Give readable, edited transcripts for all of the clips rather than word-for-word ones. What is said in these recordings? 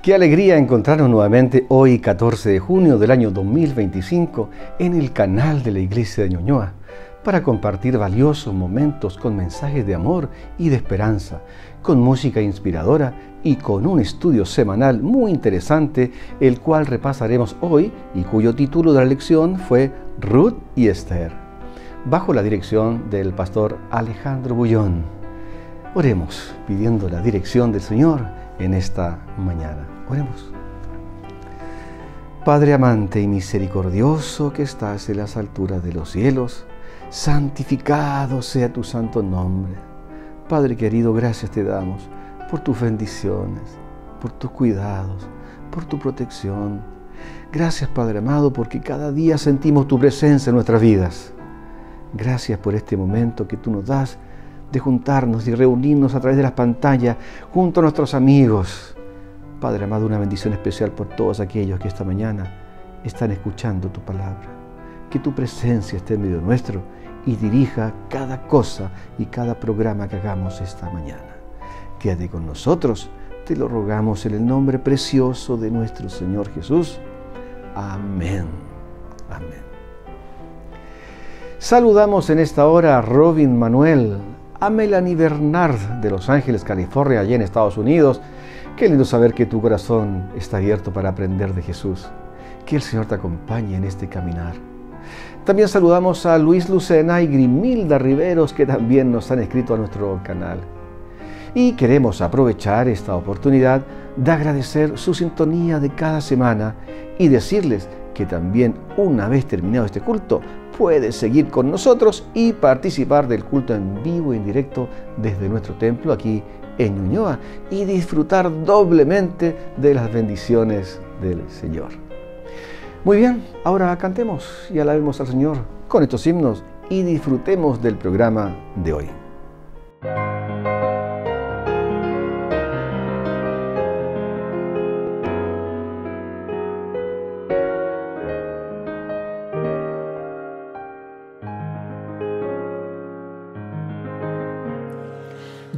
Qué alegría encontrarnos nuevamente hoy, 14 de junio del año 2025, en el canal de la Iglesia de Ñuñoa, para compartir valiosos momentos con mensajes de amor y de esperanza, con música inspiradora y con un estudio semanal muy interesante, el cual repasaremos hoy y cuyo título de la lección fue Ruth y Esther, bajo la dirección del pastor Alejandro Bullón. Oremos pidiendo la dirección del Señor en esta mañana. Oremos. Padre amante y misericordioso que estás en las alturas de los cielos, santificado sea tu santo nombre. Padre querido, gracias te damos por tus bendiciones, por tus cuidados, por tu protección. Gracias, Padre amado, porque cada día sentimos tu presencia en nuestras vidas. Gracias por este momento que tú nos das de juntarnos y reunirnos a través de las pantallas junto a nuestros amigos. Padre amado, una bendición especial por todos aquellos que esta mañana están escuchando tu palabra. Que tu presencia esté en medio nuestro y dirija cada cosa y cada programa que hagamos esta mañana. Quédate con nosotros, te lo rogamos en el nombre precioso de nuestro Señor Jesús. Amén. Amén. Saludamos en esta hora a Robin Manuel, a Melanie Bernard de Los Ángeles, California, allá en Estados Unidos. Qué lindo saber que tu corazón está abierto para aprender de Jesús. Que el Señor te acompañe en este caminar. También saludamos a Luis Lucena y Grimilda Riveros, que también nos han escrito a nuestro canal. Y queremos aprovechar esta oportunidad de agradecer su sintonía de cada semana y decirles que también, una vez terminado este culto, puedes seguir con nosotros y participar del culto en vivo y en directo desde nuestro templo aquí en Ñuñoa y disfrutar doblemente de las bendiciones del Señor. Muy bien, ahora cantemos y alabemos al Señor con estos himnos y disfrutemos del programa de hoy.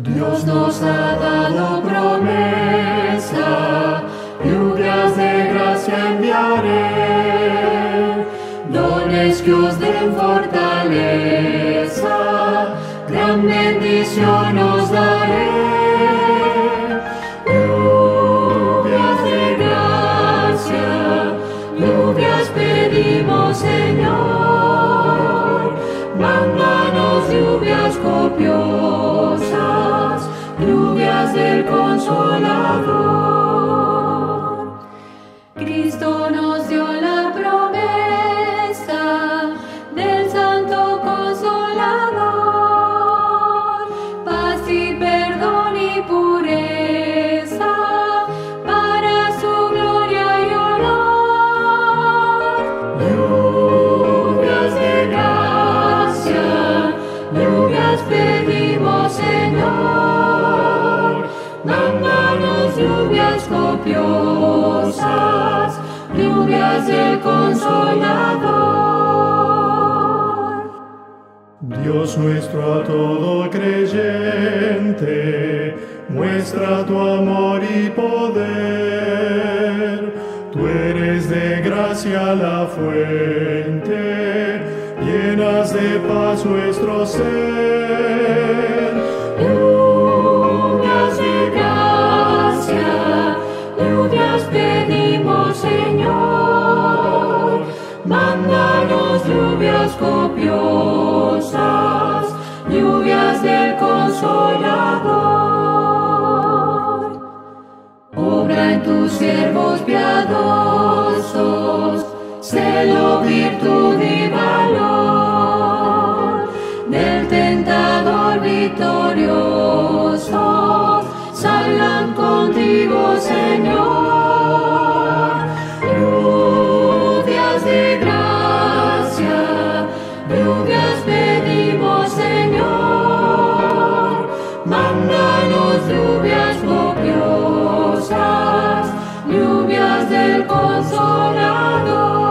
Dios nos ha dado promesa, lluvias de gracia enviaré, dones que os den fortaleza, gran bendición os daré. Lluvias de gracia pedimos, Señor, mándanos lluvias copiosas, lluvias del Consolador. Cristo nos dio la promesa del Santo Consolador, paz y perdón y pureza para su gloria y honor. Lluvias de gracia, lluvias pedimos, Señor, mándanos lluvias copiosas, lluvias del Consolador. Dios nuestro a todo creyente, muestra tu amor y poder. Tú eres de gracia la fuente, llenas de paz nuestro ser. Lluvias de gracia, lluvias pedimos, Señor, mándanos lluvias copiosas, lluvias del Consolador. Obra en tus siervos piadosos, celo, virtud y valor, del tentador victoriosos, salgan contigo, Señor. Lluvias de gracia, lluvias pedimos, Señor, mándanos lluvias copiosas, lluvias del Consolador.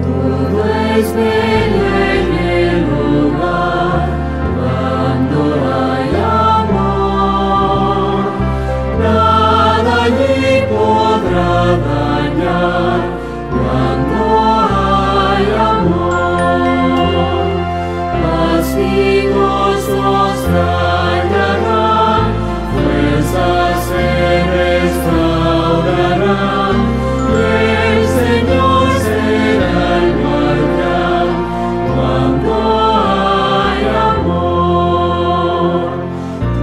Todo es bello en el hogar cuando hay amor. Nada allí podrá dañar cuando hay amor. Paz y gozos traerán, fuerzas se restaurarán, y el Señor será el guardián cuando hay amor. Con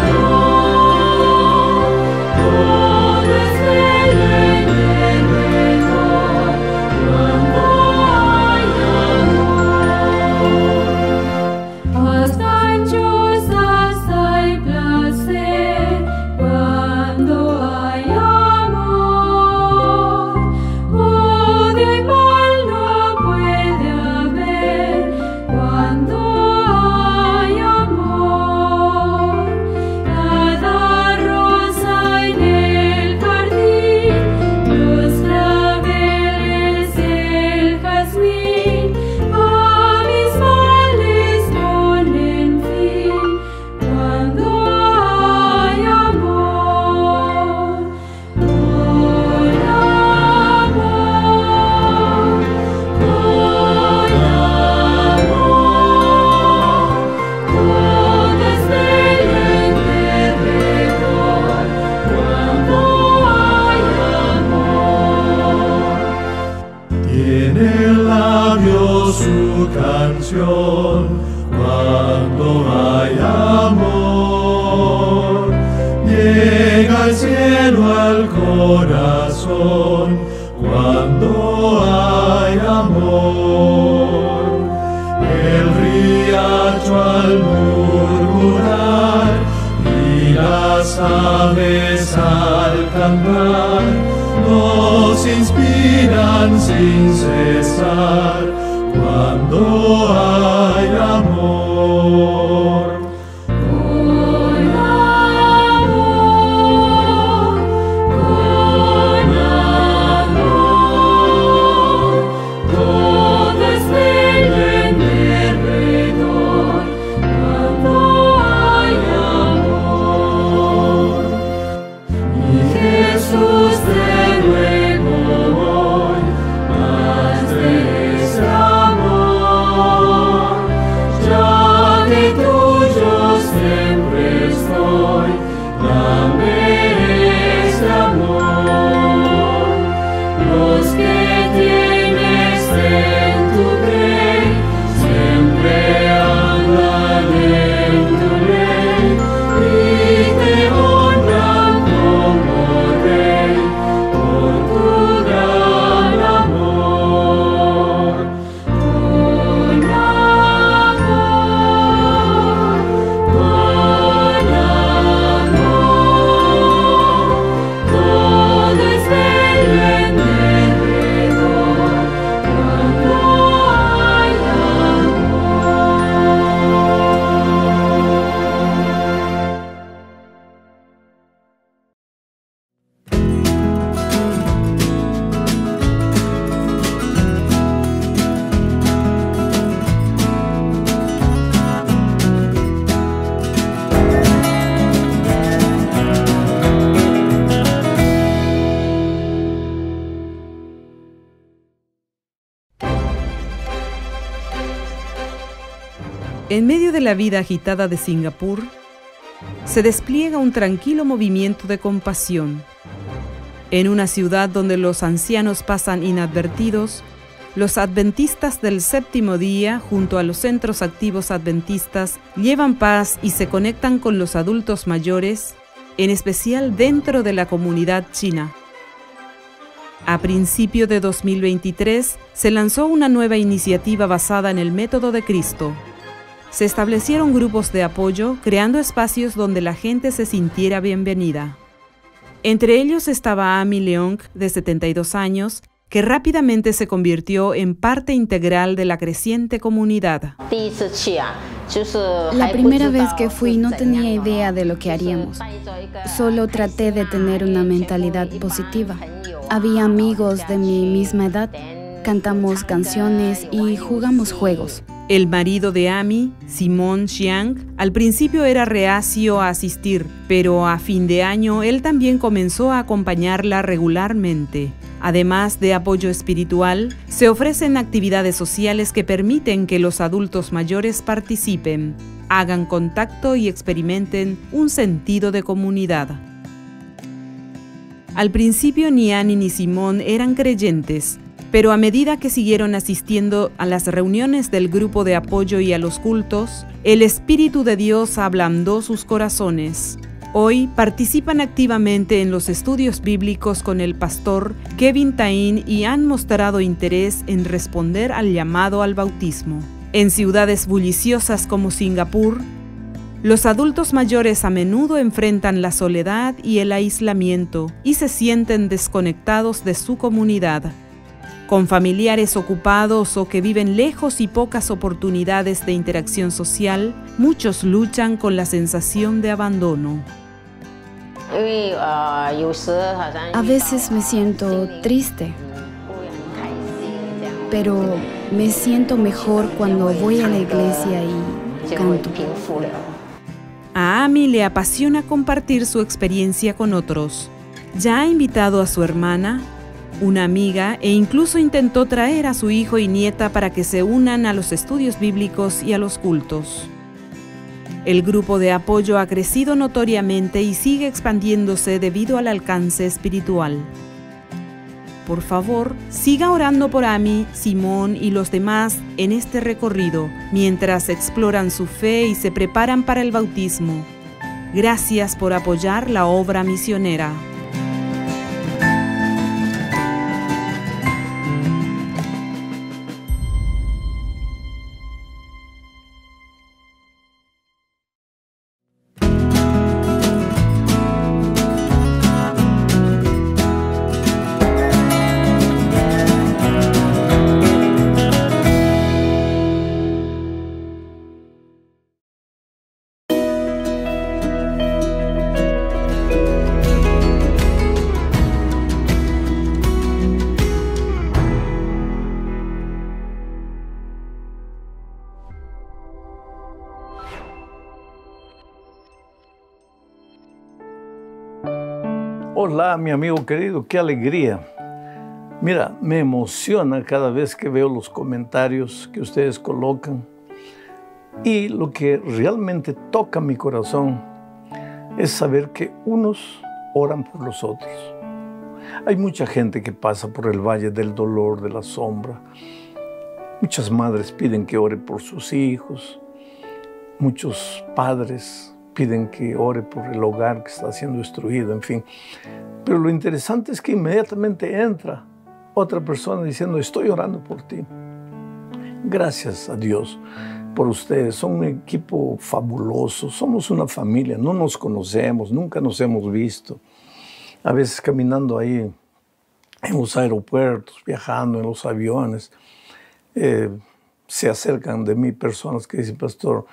amor, todo es bello en derredor cuando hay amor. Hasta en chozas hay placer cuando hay amor. Odio y mal no puede haber cuando hay amor. Cada rosa en el jardín, los claveles y el jazmín, a mis males ponen fin cuando hay amor. Con amor, todo es bello en derredor cuando hay amor. Tiene el labio su canción cuando hay amor. Llega el cielo al corazón cuando hay amor. El riacho al murmurar y las aves al cantar nos inspiran sin cesar cuando hay amor. Con amor, todo es bello en derredor cuando hay amor. En medio de la vida agitada de Singapur, se despliega un tranquilo movimiento de compasión. En una ciudad donde los ancianos pasan inadvertidos, los adventistas del séptimo día, junto a los centros activos adventistas, llevan paz y se conectan con los adultos mayores, en especial dentro de la comunidad china. A principio de 2023, se lanzó una nueva iniciativa basada en el método de Cristo. Se establecieron grupos de apoyo, creando espacios donde la gente se sintiera bienvenida. Entre ellos estaba Amy Leong, de 72 años, que rápidamente se convirtió en parte integral de la creciente comunidad. La primera vez que fui no tenía idea de lo que haríamos. Solo traté de tener una mentalidad positiva. Había amigos de mi misma edad, cantamos canciones y jugamos juegos. El marido de Amy, Simon Xiang, al principio era reacio a asistir, pero a fin de año él también comenzó a acompañarla regularmente. Además de apoyo espiritual, se ofrecen actividades sociales que permiten que los adultos mayores participen, hagan contacto y experimenten un sentido de comunidad. Al principio ni Annie ni Simón eran creyentes, pero a medida que siguieron asistiendo a las reuniones del grupo de apoyo y a los cultos, el Espíritu de Dios ablandó sus corazones. Hoy participan activamente en los estudios bíblicos con el pastor Kevin Tain y han mostrado interés en responder al llamado al bautismo. En ciudades bulliciosas como Singapur, los adultos mayores a menudo enfrentan la soledad y el aislamiento y se sienten desconectados de su comunidad. Con familiares ocupados o que viven lejos y pocas oportunidades de interacción social, muchos luchan con la sensación de abandono. A veces me siento triste, pero me siento mejor cuando voy a la iglesia y canto. A Amy le apasiona compartir su experiencia con otros. Ya ha invitado a su hermana, una amiga e incluso intentó traer a su hijo y nieta para que se unan a los estudios bíblicos y a los cultos. El grupo de apoyo ha crecido notoriamente y sigue expandiéndose debido al alcance espiritual. Por favor, siga orando por Amy, Simón y los demás en este recorrido, mientras exploran su fe y se preparan para el bautismo. Gracias por apoyar la obra misionera. Hola, mi amigo querido, qué alegría. Mira, me emociona cada vez que veo los comentarios que ustedes colocan. Y lo que realmente toca mi corazón es saber que unos oran por los otros. Hay mucha gente que pasa por el valle del dolor, de la sombra. Muchas madres piden que ore por sus hijos. Muchos padres piden que ore por el hogar que está siendo destruido, en fin. Pero lo interesante es que inmediatamente entra otra persona diciendo, estoy orando por ti. Gracias a Dios por ustedes, son un equipo fabuloso, somos una familia, no nos conocemos, nunca nos hemos visto. A veces caminando ahí en los aeropuertos, viajando en los aviones, se acercan de mí personas que dicen, pastor,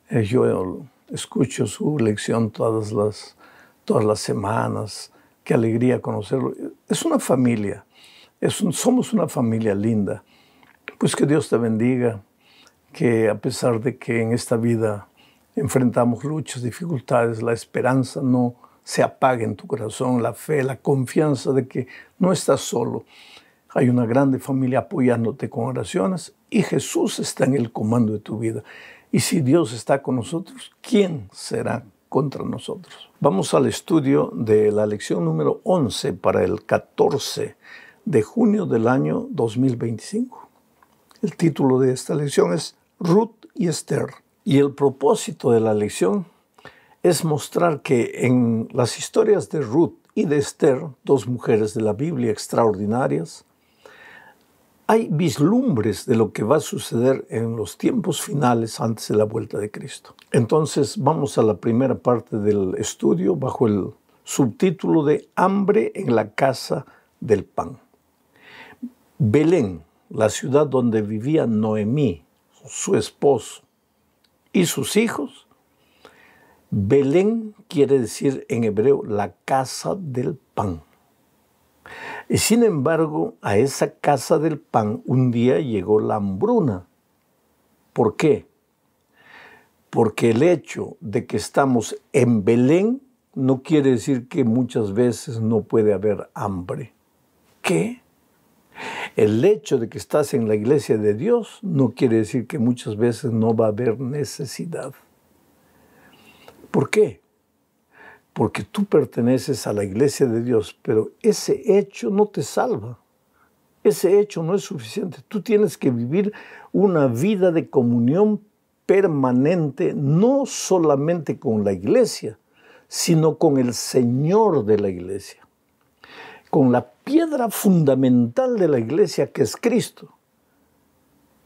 yo escucho su lección todas las semanas, qué alegría conocerlo. Es una familia, somos una familia linda. Pues que Dios te bendiga, que a pesar de que en esta vida enfrentamos luchas, dificultades, la esperanza no se apague en tu corazón, la fe, la confianza de que no estás solo. Hay una grande familia apoyándote con oraciones y Jesús está en el comando de tu vida. Y si Dios está con nosotros, ¿quién será contra nosotros? Vamos al estudio de la lección número 11 para el 14 de junio del año 2025. El título de esta lección es Ruth y Esther. Y el propósito de la lección es mostrar que en las historias de Ruth y de Esther, dos mujeres de la Biblia extraordinarias, hay vislumbres de lo que va a suceder en los tiempos finales antes de la vuelta de Cristo. Entonces vamos a la primera parte del estudio bajo el subtítulo de Hambre en la casa del pan. Belén, la ciudad donde vivía Noemí, su esposo y sus hijos. Belén quiere decir en hebreo la casa del pan. Y sin embargo, a esa casa del pan un día llegó la hambruna. ¿Por qué? Porque el hecho de que estamos en Belén no quiere decir que muchas veces no puede haber hambre. ¿Qué? El hecho de que estás en la iglesia de Dios no quiere decir que muchas veces no va a haber necesidad. ¿Por qué? Porque tú perteneces a la iglesia de Dios, pero ese hecho no te salva. Ese hecho no es suficiente. Tú tienes que vivir una vida de comunión permanente, no solamente con la iglesia, sino con el Señor de la iglesia, con la piedra fundamental de la iglesia que es Cristo,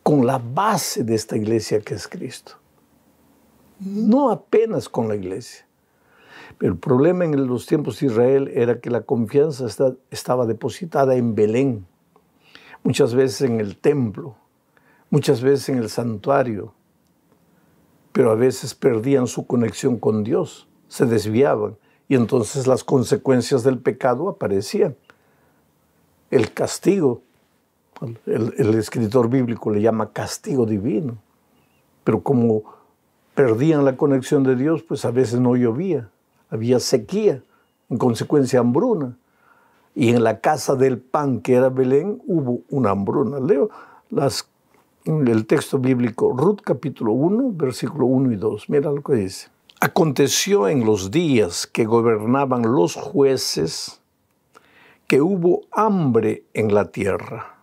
con la base de esta iglesia que es Cristo. No apenas con la iglesia. Pero el problema en los tiempos de Israel era que la confianza estaba depositada en Belén, muchas veces en el templo, muchas veces en el santuario, pero a veces perdían su conexión con Dios, se desviaban y entonces las consecuencias del pecado aparecían. El castigo, el escritor bíblico le llama castigo divino, pero como perdían la conexión de Dios, pues a veces no llovía. Había sequía, en consecuencia hambruna. Y en la casa del pan, que era Belén, hubo una hambruna. Leo el texto bíblico, Ruth capítulo 1, versículo 1 y 2. Mira lo que dice. Aconteció en los días que gobernaban los jueces que hubo hambre en la tierra.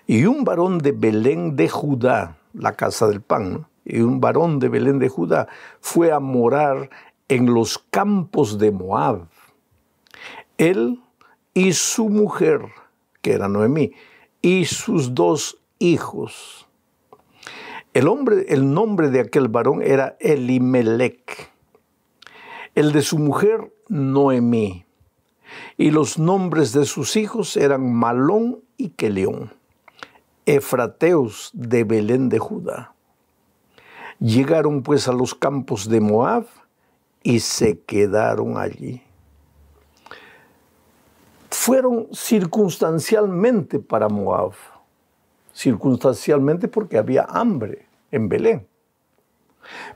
Y un varón de Belén de Judá, la casa del pan, ¿no? Y un varón de Belén de Judá fue a morar en los campos de Moab. Él y su mujer, que era Noemí, y sus dos hijos. El nombre de aquel varón era Elimelec, el de su mujer Noemí, y los nombres de sus hijos eran Malón y Queleón, efrateos de Belén de Judá. Llegaron pues a los campos de Moab y se quedaron allí. Fueron circunstancialmente para Moab, circunstancialmente porque había hambre en Belén.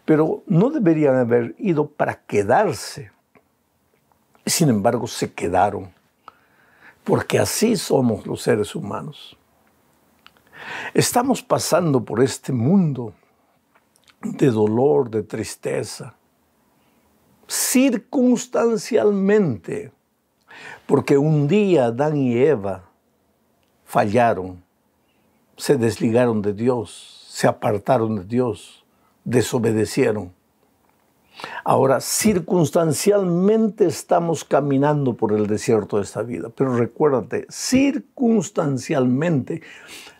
Pero no deberían haber ido para quedarse. Sin embargo, se quedaron, porque así somos los seres humanos. Estamos pasando por este mundo de dolor, de tristeza, circunstancialmente, porque un día Adán y Eva fallaron, se desligaron de Dios, se apartaron de Dios, desobedecieron. Ahora, circunstancialmente estamos caminando por el desierto de esta vida, pero recuérdate, circunstancialmente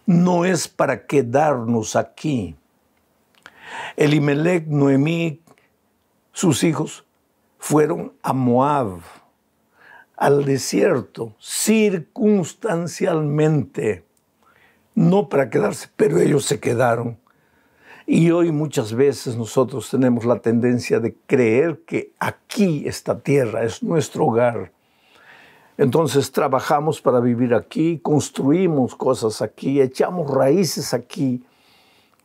no es para quedarnos aquí. Elimelec, Noemí, sus hijos fueron a Moab, al desierto, circunstancialmente, no para quedarse, pero ellos se quedaron. Y hoy muchas veces nosotros tenemos la tendencia de creer que aquí esta tierra es nuestro hogar. Entonces trabajamos para vivir aquí, construimos cosas aquí, echamos raíces aquí,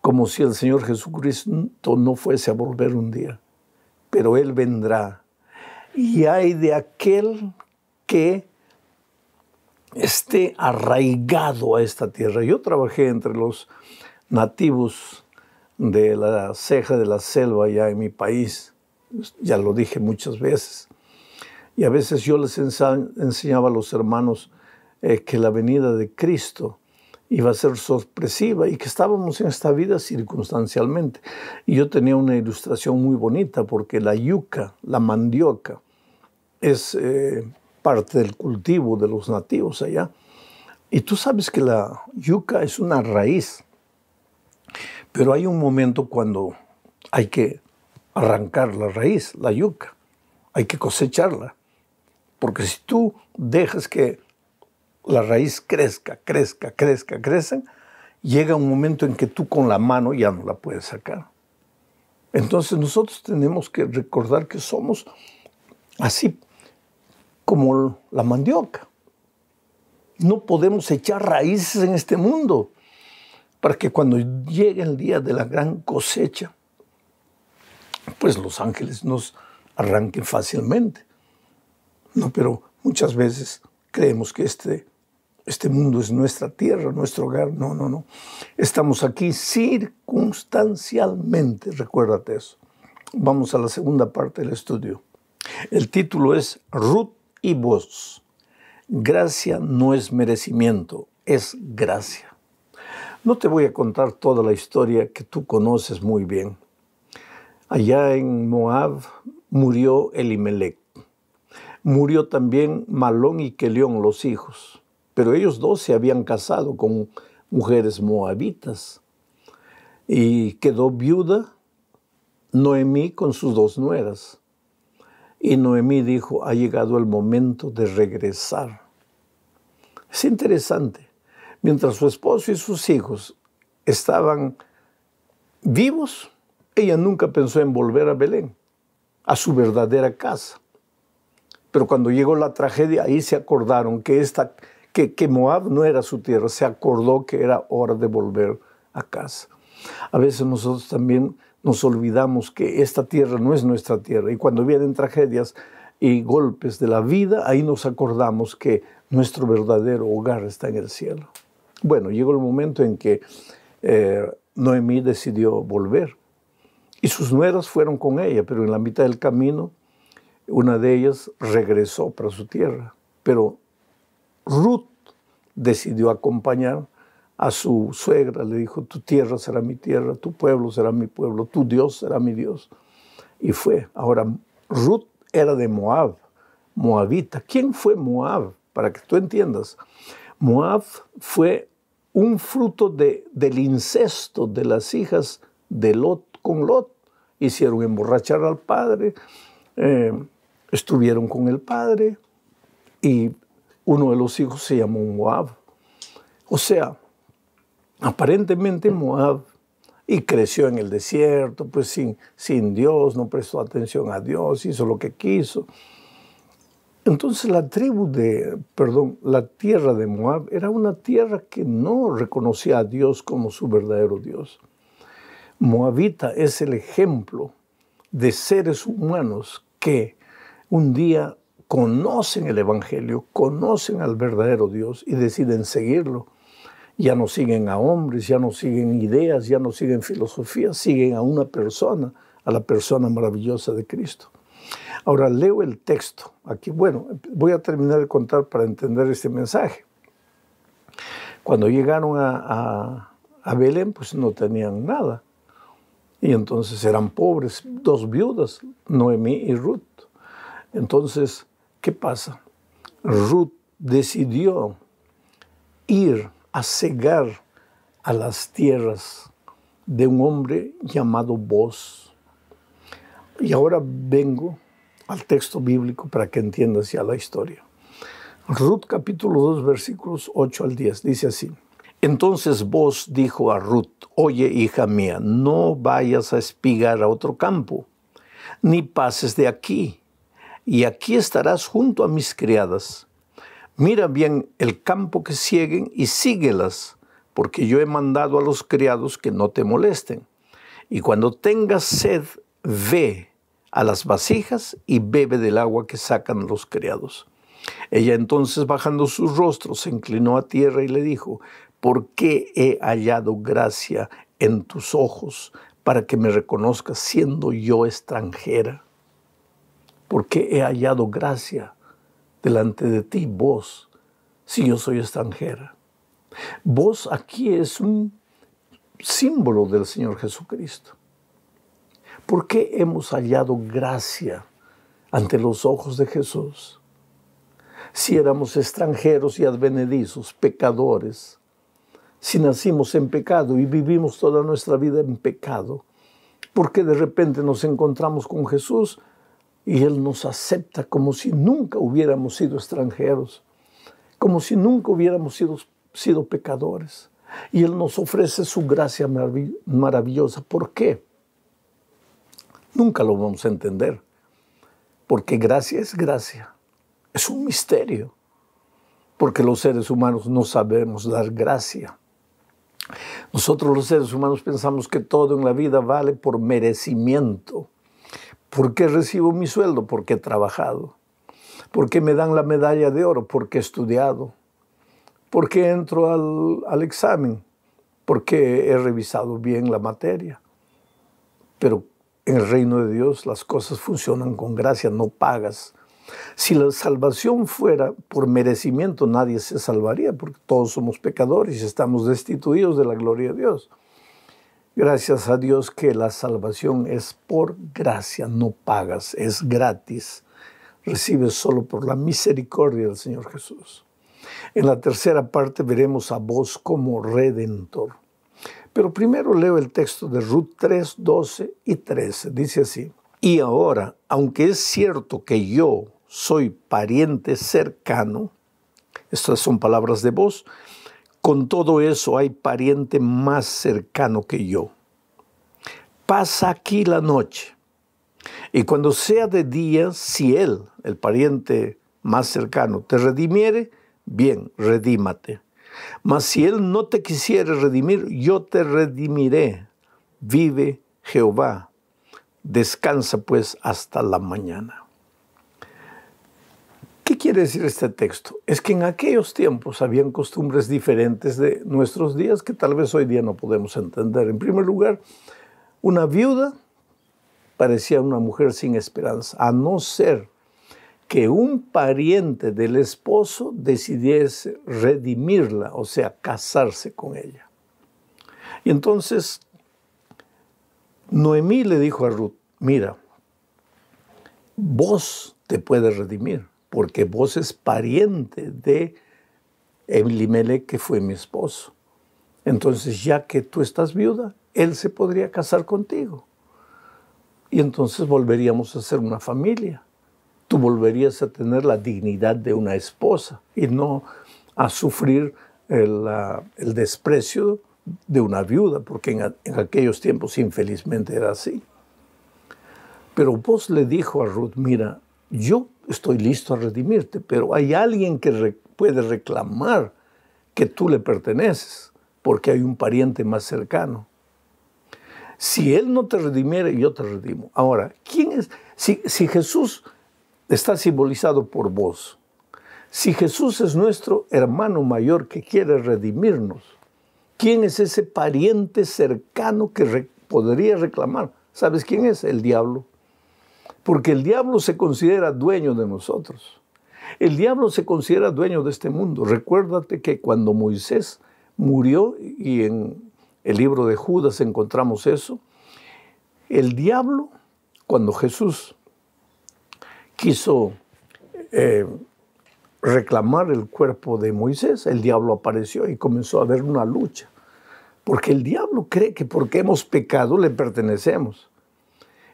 como si el Señor Jesucristo no fuese a volver un día. Pero Él vendrá. Y hay de aquel que esté arraigado a esta tierra. Yo trabajé entre los nativos de la ceja de la selva allá en mi país. Ya lo dije muchas veces. Y a veces yo les enseñaba a los hermanos que la venida de Cristo iba a ser sorpresiva y que estábamos en esta vida circunstancialmente. Y yo tenía una ilustración muy bonita porque la yuca, la mandioca, es parte del cultivo de los nativos allá. Y tú sabes que la yuca es una raíz, pero hay un momento cuando hay que arrancar la raíz, la yuca, hay que cosecharla, porque si tú dejas que la raíz crezca, llega un momento en que tú con la mano ya no la puedes sacar. Entonces nosotros tenemos que recordar que somos así como la mandioca. No podemos echar raíces en este mundo para que cuando llegue el día de la gran cosecha, pues los ángeles nos arranquen fácilmente. No, pero muchas veces creemos que este mundo es nuestra tierra, nuestro hogar. No. Estamos aquí circunstancialmente, recuérdate eso. Vamos a la segunda parte del estudio. El título es Ruth y Boaz. Gracia no es merecimiento, es gracia. No te voy a contar toda la historia que tú conoces muy bien. Allá en Moab murió Elimelech. Murió también Malón y Quelión, los hijos. Pero ellos dos se habían casado con mujeres moabitas. Y quedó viuda Noemí con sus dos nueras. Y Noemí dijo, ha llegado el momento de regresar. Es interesante. Mientras su esposo y sus hijos estaban vivos, ella nunca pensó en volver a Belén, a su verdadera casa. Pero cuando llegó la tragedia, ahí se acordaron que Moab no era su tierra. Se acordó que era hora de volver a casa. A veces nosotros también nos olvidamos que esta tierra no es nuestra tierra. Y cuando vienen tragedias y golpes de la vida, ahí nos acordamos que nuestro verdadero hogar está en el cielo. Bueno, llegó el momento en que Noemí decidió volver. Y sus nueras fueron con ella, pero en la mitad del camino, una de ellas regresó para su tierra. Pero Ruth decidió acompañar a su suegra. Le dijo, tu tierra será mi tierra, tu pueblo será mi pueblo, tu Dios será mi Dios. Y fue. Ahora, Ruth era de Moab, moabita. ¿Quién fue Moab? Para que tú entiendas. Moab fue un fruto del incesto de las hijas de Lot con Lot. Hicieron emborrachar al padre, estuvieron con el padre y uno de los hijos se llamó Moab. O sea, aparentemente Moab, y creció en el desierto, pues sin Dios, no prestó atención a Dios, hizo lo que quiso. Entonces la tierra de Moab era una tierra que no reconocía a Dios como su verdadero Dios. Moabita es el ejemplo de seres humanos que un día conocen el Evangelio, conocen al verdadero Dios y deciden seguirlo. Ya no siguen a hombres, ya no siguen ideas, ya no siguen filosofías, siguen a una persona, a la persona maravillosa de Cristo. Ahora leo el texto. Aquí, bueno, voy a terminar de contar para entender este mensaje. Cuando llegaron a Belén, pues no tenían nada. Y entonces eran pobres, dos viudas, Noemí y Ruth. Entonces, ¿qué pasa? Ruth decidió ir a cegar a las tierras de un hombre llamado Boaz. Y ahora vengo al texto bíblico para que entiendas ya la historia. Ruth capítulo 2 versículos 8 al 10 dice así. Entonces Boaz dijo a Ruth, oye hija mía, no vayas a espigar a otro campo, ni pases de aquí, y aquí estarás junto a mis criadas. Mira bien el campo que sieguen y síguelas, porque yo he mandado a los criados que no te molesten. Y cuando tengas sed, ve a las vasijas y bebe del agua que sacan los criados. Ella entonces, bajando su rostro, se inclinó a tierra y le dijo, ¿por qué he hallado gracia en tus ojos para que me reconozcas siendo yo extranjera? Porque he hallado gracia delante de ti, vos, si yo soy extranjera. Vos aquí es un símbolo del Señor Jesucristo. ¿Por qué hemos hallado gracia ante los ojos de Jesús? Si éramos extranjeros y advenedizos, pecadores, si nacimos en pecado y vivimos toda nuestra vida en pecado, ¿por qué de repente nos encontramos con Jesús y Él nos acepta como si nunca hubiéramos sido extranjeros, como si nunca hubiéramos sido pecadores? Y Él nos ofrece su gracia maravillosa. ¿Por qué? Nunca lo vamos a entender, porque gracia es gracia. Es un misterio, porque los seres humanos no sabemos dar gracia. Nosotros los seres humanos pensamos que todo en la vida vale por merecimiento. ¿Por qué recibo mi sueldo? Porque he trabajado. ¿Por qué me dan la medalla de oro? Porque he estudiado. ¿Por qué entro al examen? Porque he revisado bien la materia. Pero en el reino de Dios las cosas funcionan con gracia, no pagas. Si la salvación fuera por merecimiento, nadie se salvaría, porque todos somos pecadores y estamos destituidos de la gloria de Dios. Gracias a Dios que la salvación es por gracia, no pagas, es gratis. Recibes solo por la misericordia del Señor Jesús. En la tercera parte veremos a vos como redentor. Pero primero leo el texto de Ruth 3, 12 y 13. Dice así: y ahora, aunque es cierto que yo soy pariente cercano, estas son palabras de vos, con todo eso hay pariente más cercano que yo. Pasa aquí la noche, y cuando sea de día, si él, el pariente más cercano, te redimiere, bien, redímate. Mas si él no te quisiere redimir, yo te redimiré. Vive Jehová. Descansa pues hasta la mañana. ¿Qué quiere decir este texto? Es que en aquellos tiempos habían costumbres diferentes de nuestros días que tal vez hoy día no podemos entender. En primer lugar, una viuda parecía una mujer sin esperanza, a no ser que un pariente del esposo decidiese redimirla, o sea, casarse con ella. Y entonces Noemí le dijo a Ruth: mira, vos te puedes redimir, porque vos es pariente de Elimelech, que fue mi esposo. Entonces, ya que tú estás viuda, él se podría casar contigo. Y entonces volveríamos a ser una familia. Tú volverías a tener la dignidad de una esposa y no a sufrir el desprecio de una viuda, porque en aquellos tiempos infelizmente era así. Pero vos le dijo a Ruth: mira, yo estoy listo a redimirte, pero hay alguien que puede reclamar que tú le perteneces, porque hay un pariente más cercano. Si él no te redimiere, yo te redimo. Ahora, ¿quién es? Si Jesús está simbolizado por vos, si Jesús es nuestro hermano mayor que quiere redimirnos, ¿quién es ese pariente cercano que podría reclamar? ¿Sabes quién es? El diablo. Porque el diablo se considera dueño de nosotros. El diablo se considera dueño de este mundo. Recuérdate que cuando Moisés murió, y en el libro de Judas encontramos eso, el diablo, cuando Jesús quiso reclamar el cuerpo de Moisés, el diablo apareció y comenzó a haber una lucha. Porque el diablo cree que porque hemos pecado le pertenecemos.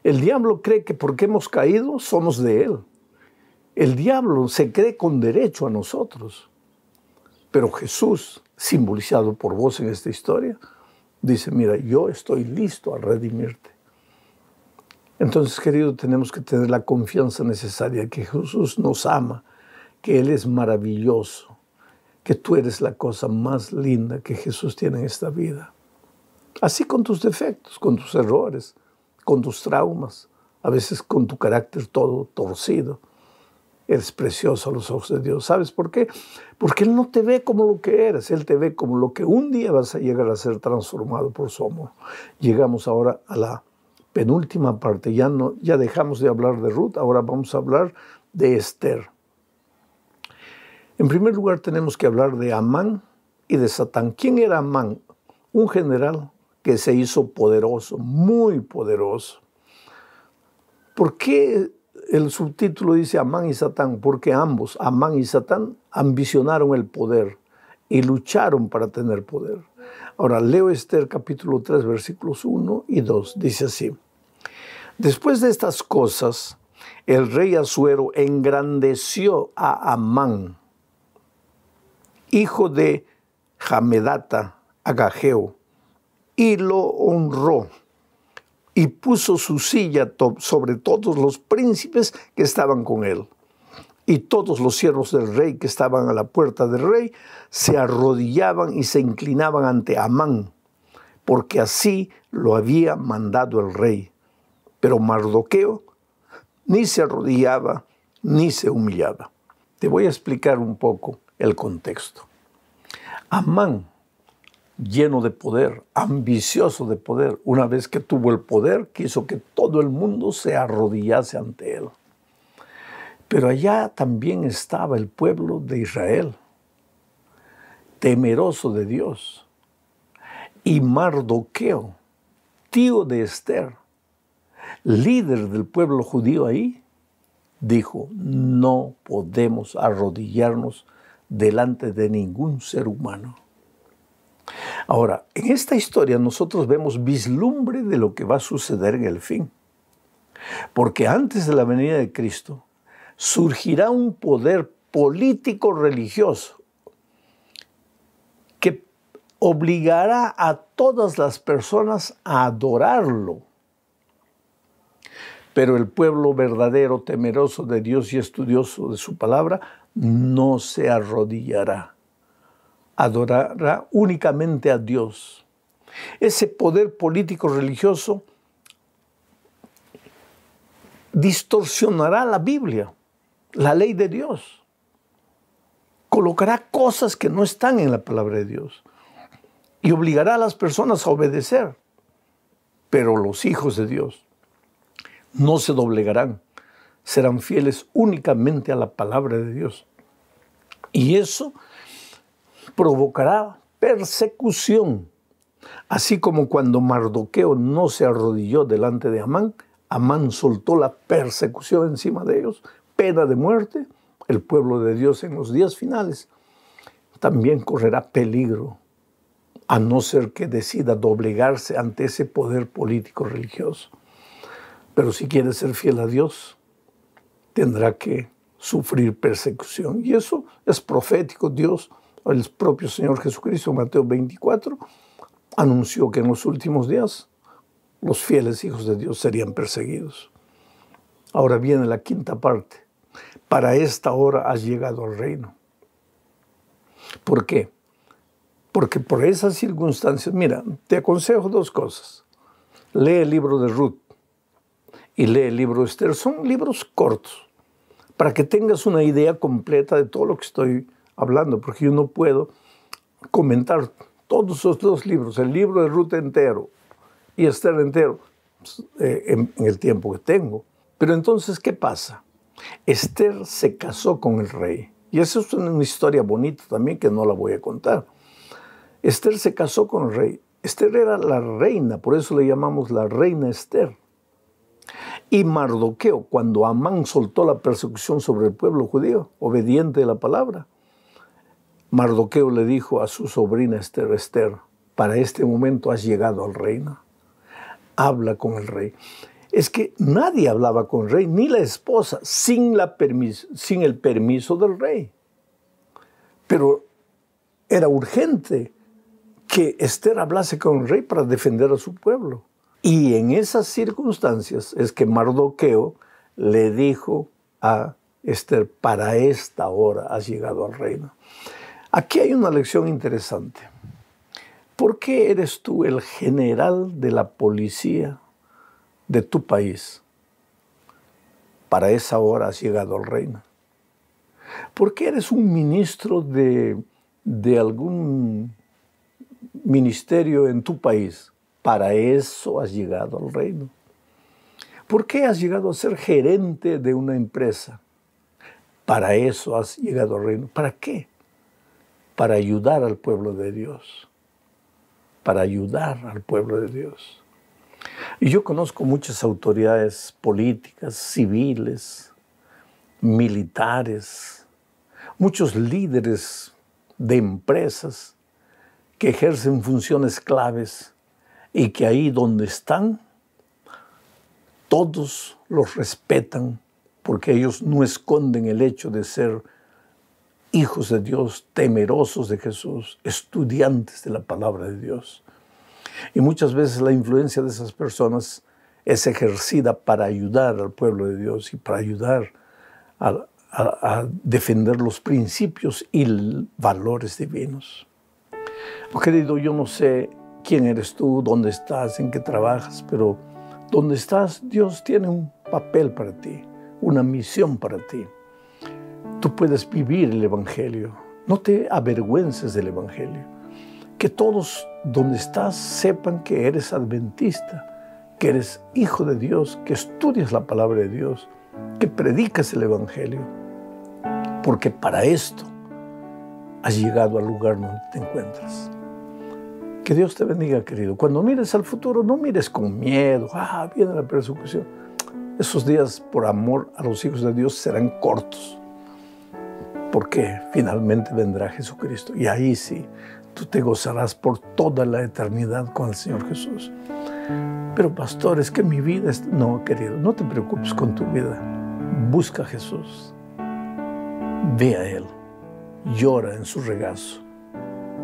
El diablo cree que porque hemos caído somos de él. El diablo se cree con derecho a nosotros. Pero Jesús, simbolizado por vos en esta historia, dice: mira, yo estoy listo a redimirte. Entonces, querido, tenemos que tener la confianza necesaria que Jesús nos ama, que Él es maravilloso, que tú eres la cosa más linda que Jesús tiene en esta vida. Así con tus defectos, con tus errores, con tus traumas, a veces con tu carácter todo torcido. eres precioso a los ojos de Dios. ¿Sabes por qué? Porque Él no te ve como lo que eres, Él te ve como lo que un día vas a llegar a ser transformado por su amor. Llegamos ahora a la penúltima parte. Ya dejamos de hablar de Ruth, ahora vamos a hablar de Esther. En primer lugar tenemos que hablar de Amán y de Satán. ¿Quién era Amán? Un general que se hizo poderoso, muy poderoso. ¿Por qué el subtítulo dice Amán y Satán? Porque ambos, Amán y Satán, ambicionaron el poder y lucharon para tener poder. Ahora, leo Esther capítulo 3, versículos 1 y 2. Dice así: Después de estas cosas, el rey Asuero engrandeció a Amán, hijo de Hamedata, Agageo, y lo honró y puso su silla sobre todos los príncipes que estaban con él. Y todos los siervos del rey que estaban a la puerta del rey se arrodillaban y se inclinaban ante Amán, porque así lo había mandado el rey. Pero Mardoqueo ni se arrodillaba ni se humillaba. Te voy a explicar un poco el contexto. Amán, lleno de poder, ambicioso de poder, una vez que tuvo el poder, quiso que todo el mundo se arrodillase ante él. Pero allá también estaba el pueblo de Israel, temeroso de Dios. Y Mardoqueo, tío de Esther, líder del pueblo judío ahí, dijo: no podemos arrodillarnos delante de ningún ser humano. Ahora, en esta historia nosotros vemos vislumbre de lo que va a suceder en el fin. Porque antes de la venida de Cristo surgirá un poder político religioso que obligará a todas las personas a adorarlo. Pero el pueblo verdadero, temeroso de Dios y estudioso de su palabra, no se arrodillará. Adorará únicamente a Dios. Ese poder político religioso distorsionará la Biblia, la ley de Dios. Colocará cosas que no están en la palabra de Dios y obligará a las personas a obedecer. Pero los hijos de Dios no se doblegarán, serán fieles únicamente a la palabra de Dios. Y eso provocará persecución. Así como cuando Mardoqueo no se arrodilló delante de Amán, Amán soltó la persecución encima de ellos, pena de muerte. El pueblo de Dios en los días finales también correrá peligro, a no ser que decida doblegarse ante ese poder político religioso. Pero si quiere ser fiel a Dios, tendrá que sufrir persecución. Y eso es profético. Dios, el propio Señor Jesucristo, en Mateo 24, anunció que en los últimos días los fieles hijos de Dios serían perseguidos. Ahora viene la quinta parte. Para esta hora has llegado al reino. ¿Por qué? Porque por esas circunstancias, mira, te aconsejo dos cosas. Lee el libro de Ruth y lee el libro de Esther. Son libros cortos, para que tengas una idea completa de todo lo que estoy hablando, porque yo no puedo comentar todos esos dos libros, el libro de Ruth entero y Esther entero, en el tiempo que tengo. Pero entonces, ¿qué pasa? Esther se casó con el rey. Y esa es una historia bonita también que no la voy a contar. Esther se casó con el rey. Esther era la reina, por eso le llamamos la reina Esther. Y Mardoqueo, cuando Amán soltó la persecución sobre el pueblo judío, obediente de la palabra, Mardoqueo le dijo a su sobrina Esther: Esther, para este momento has llegado al reino. Habla con el rey. Es que nadie hablaba con el rey, ni la esposa, sin el permiso del rey. Pero era urgente que Esther hablase con el rey para defender a su pueblo. Y en esas circunstancias es que Mardoqueo le dijo a Esther: para esta hora has llegado al reino. Aquí hay una lección interesante. ¿Por qué eres tú el general de la policía de tu país? Para esa hora has llegado al reino. ¿Por qué eres un ministro de algún ministerio en tu país? Para eso has llegado al reino. ¿Por qué has llegado a ser gerente de una empresa? Para eso has llegado al reino. ¿Para qué? Para ayudar al pueblo de Dios. Para ayudar al pueblo de Dios. Y yo conozco muchas autoridades políticas, civiles, militares, muchos líderes de empresas que ejercen funciones claves y que ahí donde están, todos los respetan porque ellos no esconden el hecho de ser hijos de Dios, temerosos de Jesús, estudiantes de la palabra de Dios. Y muchas veces la influencia de esas personas es ejercida para ayudar al pueblo de Dios y para ayudar a defender los principios y valores divinos. Oh, querido, yo no sé quién eres tú, dónde estás, en qué trabajas, pero donde estás, Dios tiene un papel para ti, una misión para ti. Tú puedes vivir el Evangelio. No te avergüences del Evangelio. Que todos donde estás sepan que eres adventista, que eres hijo de Dios, que estudias la palabra de Dios, que predicas el Evangelio. Porque para esto has llegado al lugar donde te encuentras. Que Dios te bendiga, querido. Cuando mires al futuro, no mires con miedo. Viene la persecución. Esos días, por amor a los hijos de Dios, serán cortos. Porque finalmente vendrá Jesucristo. Y ahí sí, tú te gozarás por toda la eternidad con el Señor Jesús. Pero pastor, es que mi vida es... No, querido, no te preocupes con tu vida. Busca a Jesús. Ve a Él. Llora en su regazo.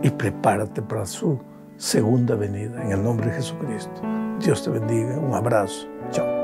Y prepárate para su segunda venida. En el nombre de Jesucristo. Dios te bendiga. Un abrazo. Chao.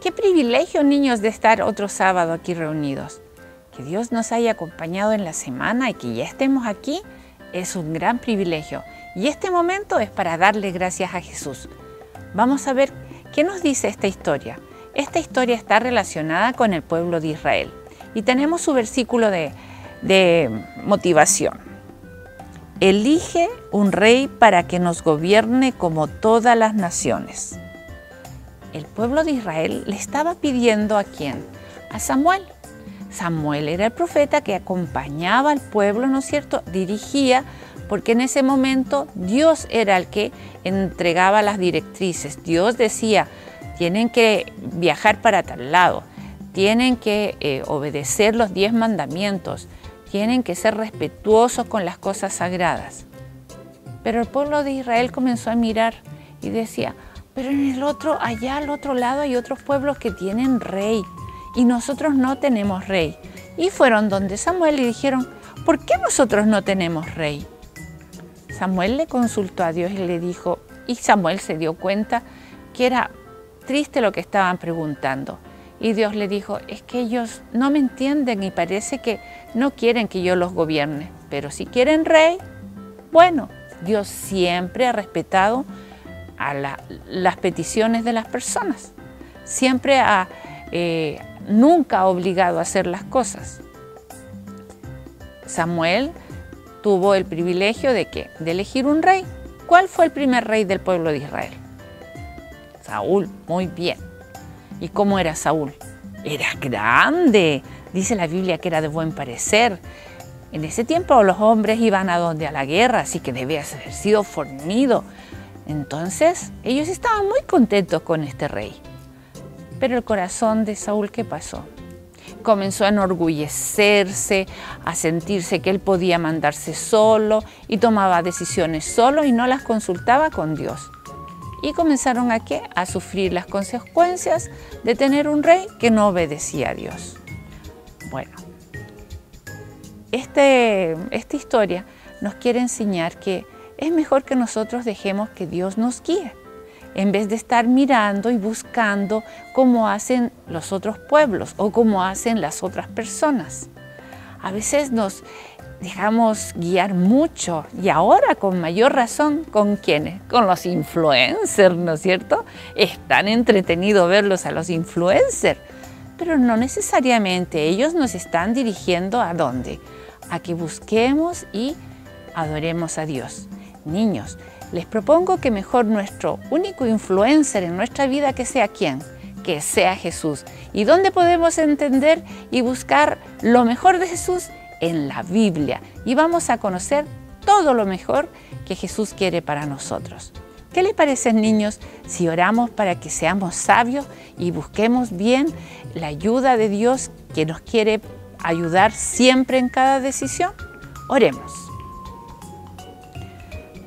Qué privilegio, niños, de estar otro sábado aquí reunidos. Que Dios nos haya acompañado en la semana y que ya estemos aquí es un gran privilegio. Y este momento es para darle gracias a Jesús. Vamos a ver qué nos dice esta historia. Esta historia está relacionada con el pueblo de Israel. Y tenemos su versículo de motivación. Elige un rey para que nos gobierne como todas las naciones. El pueblo de Israel le estaba pidiendo ¿a quién? A Samuel. Samuel era el profeta que acompañaba al pueblo, ¿no es cierto? Dirigía, porque en ese momento Dios era el que entregaba las directrices. Dios decía, tienen que viajar para tal lado, tienen que obedecer los 10 mandamientos, tienen que ser respetuosos con las cosas sagradas. Pero el pueblo de Israel comenzó a mirar y decía, pero en el otro, allá al otro lado hay otros pueblos que tienen rey y nosotros no tenemos rey. Y fueron donde Samuel y dijeron, ¿por qué nosotros no tenemos rey? Samuel le consultó a Dios y le dijo, y Samuel se dio cuenta que era triste lo que estaban preguntando. Y Dios le dijo, es que ellos no me entienden y parece que no quieren que yo los gobierne. Pero si quieren rey, bueno, Dios siempre ha respetado a las peticiones de las personas. Siempre nunca ha obligado a hacer las cosas. Samuel tuvo el privilegio de elegir un rey. ¿Cuál fue el primer rey del pueblo de Israel? Saúl, muy bien. ¿Y cómo era Saúl? Era grande. Dice la Biblia que era de buen parecer. En ese tiempo los hombres iban a la guerra, así que debía haber sido fornido. Entonces, ellos estaban muy contentos con este rey. Pero el corazón de Saúl, ¿qué pasó? Comenzó a enorgullecerse, a sentirse que él podía mandarse solo y tomaba decisiones solo y no las consultaba con Dios. Y comenzaron ¿a qué? A sufrir las consecuencias de tener un rey que no obedecía a Dios. Bueno, esta historia nos quiere enseñar que es mejor que nosotros dejemos que Dios nos guíe, en vez de estar mirando y buscando cómo hacen los otros pueblos o cómo hacen las otras personas. A veces nos dejamos guiar mucho y ahora con mayor razón, ¿con quiénes? Con los influencers, ¿no es cierto? Es tan entretenido verlos a los influencers, pero no necesariamente ellos nos están dirigiendo ¿a dónde? A que busquemos y adoremos a Dios. Niños, les propongo que mejor nuestro único influencer en nuestra vida que sea ¿quién? Que sea Jesús. ¿Y dónde podemos entender y buscar lo mejor de Jesús? En la Biblia. Y vamos a conocer todo lo mejor que Jesús quiere para nosotros. ¿Qué les parece, niños, si oramos para que seamos sabios y busquemos bien la ayuda de Dios que nos quiere ayudar siempre en cada decisión? Oremos.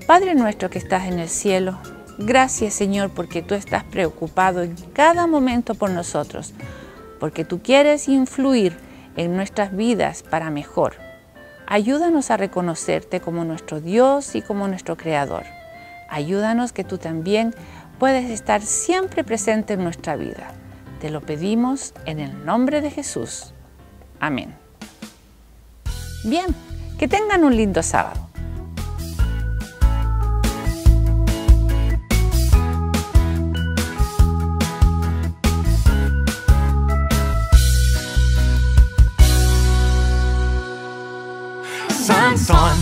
Padre nuestro que estás en el cielo, gracias Señor porque tú estás preocupado en cada momento por nosotros, porque tú quieres influir en nuestras vidas para mejor. Ayúdanos a reconocerte como nuestro Dios y como nuestro Creador. Ayúdanos que tú también puedes estar siempre presente en nuestra vida. Te lo pedimos en el nombre de Jesús. Amén. Bien, que tengan un lindo sábado. Sansón,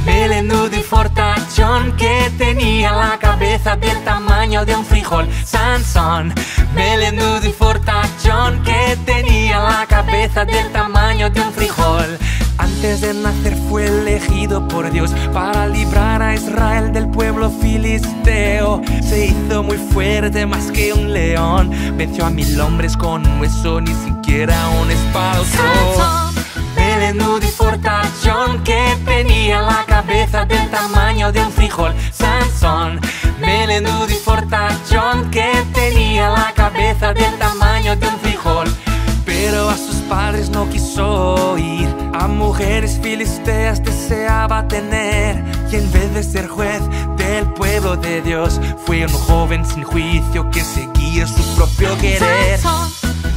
melenudo y fortachón, que tenía la cabeza del tamaño de un frijol. Sansón, melenudo y fortachón, que tenía la cabeza del tamaño de un frijol. Antes de nacer fue elegido por Dios para librar a Israel del pueblo filisteo. Se hizo muy fuerte, más que un león. Venció a 1000 hombres con un hueso, ni siquiera una espada usó. Melenudo y fortachón, que tenía la cabeza del tamaño de un frijol. Sansón, melenudo y fortachón, que tenía la cabeza del tamaño de un frijol. Pero a sus padres no quiso ir, a mujeres filisteas deseaba tener. Y en vez de ser juez del pueblo de Dios, fue un joven sin juicio que seguía su propio querer.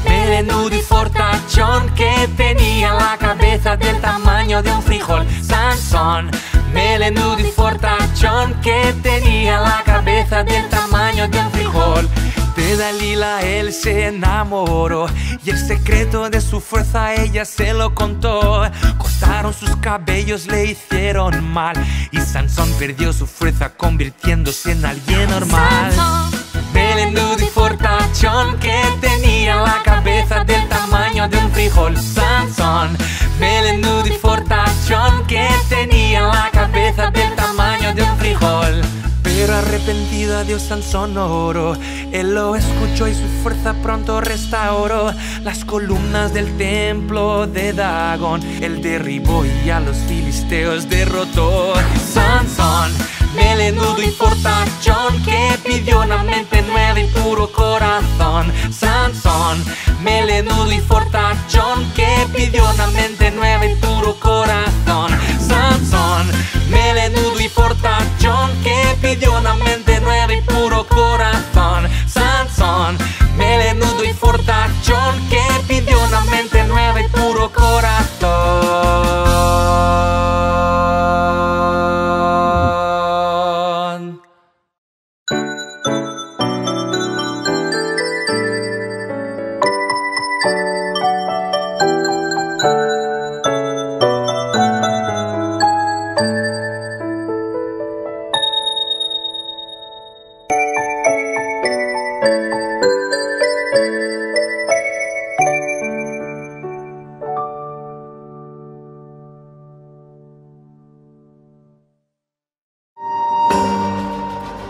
Melenudo y fortachón, que tenía la cabeza del tamaño de un frijol. Sansón, melenudo y fortachón, que tenía la cabeza del tamaño de un frijol. De Dalila él se enamoró y el secreto de su fuerza ella se lo contó. Cortaron sus cabellos, le hicieron mal y Sansón perdió su fuerza convirtiéndose en alguien normal. Melenudo y fortachón, que tenía la cabeza del tamaño de un frijol. Sansón, melenudo y fortachón, que tenía la cabeza del tamaño de un frijol. Pero arrepentido a Dios Sansón oró, él lo escuchó y su fuerza pronto restauró. Las columnas del templo de Dagón él derribó y a los filisteos derrotó. Sansón, melenudo y fortachón, que pidió una mente nueva y puro corazón. Sansón, melenudo y fortachón, que pidió una mente nueva y puro corazón. Sansón, melenudo y fortachón, que pidió una mente nueva y puro corazón. Sansón,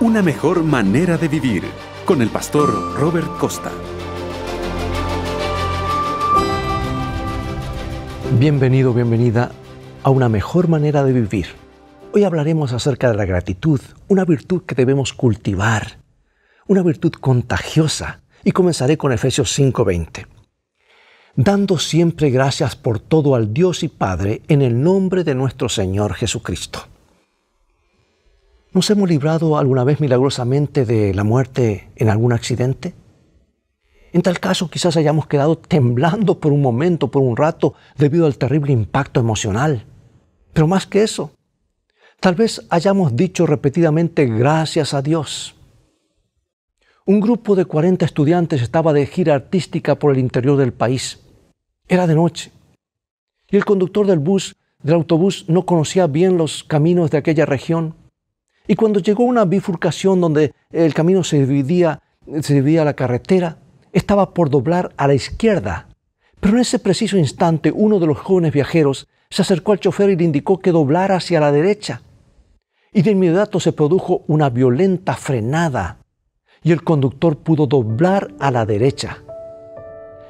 Una mejor manera de vivir, con el pastor Robert Costa. Bienvenido, bienvenida a Una mejor manera de vivir. Hoy hablaremos acerca de la gratitud, una virtud que debemos cultivar, una virtud contagiosa. Y comenzaré con Efesios 5:20. Dando siempre gracias por todo al Dios y Padre en el nombre de nuestro Señor Jesucristo. ¿Nos hemos librado alguna vez milagrosamente de la muerte en algún accidente? En tal caso, quizás hayamos quedado temblando por un momento, por un rato, debido al terrible impacto emocional. Pero más que eso, tal vez hayamos dicho repetidamente gracias a Dios. Un grupo de 40 estudiantes estaba de gira artística por el interior del país. Era de noche. Y el conductor del autobús no conocía bien los caminos de aquella región. Y cuando llegó a una bifurcación donde el camino se dividía la carretera, estaba por doblar a la izquierda. Pero en ese preciso instante, uno de los jóvenes viajeros se acercó al chofer y le indicó que doblara hacia la derecha. Y de inmediato se produjo una violenta frenada y el conductor pudo doblar a la derecha.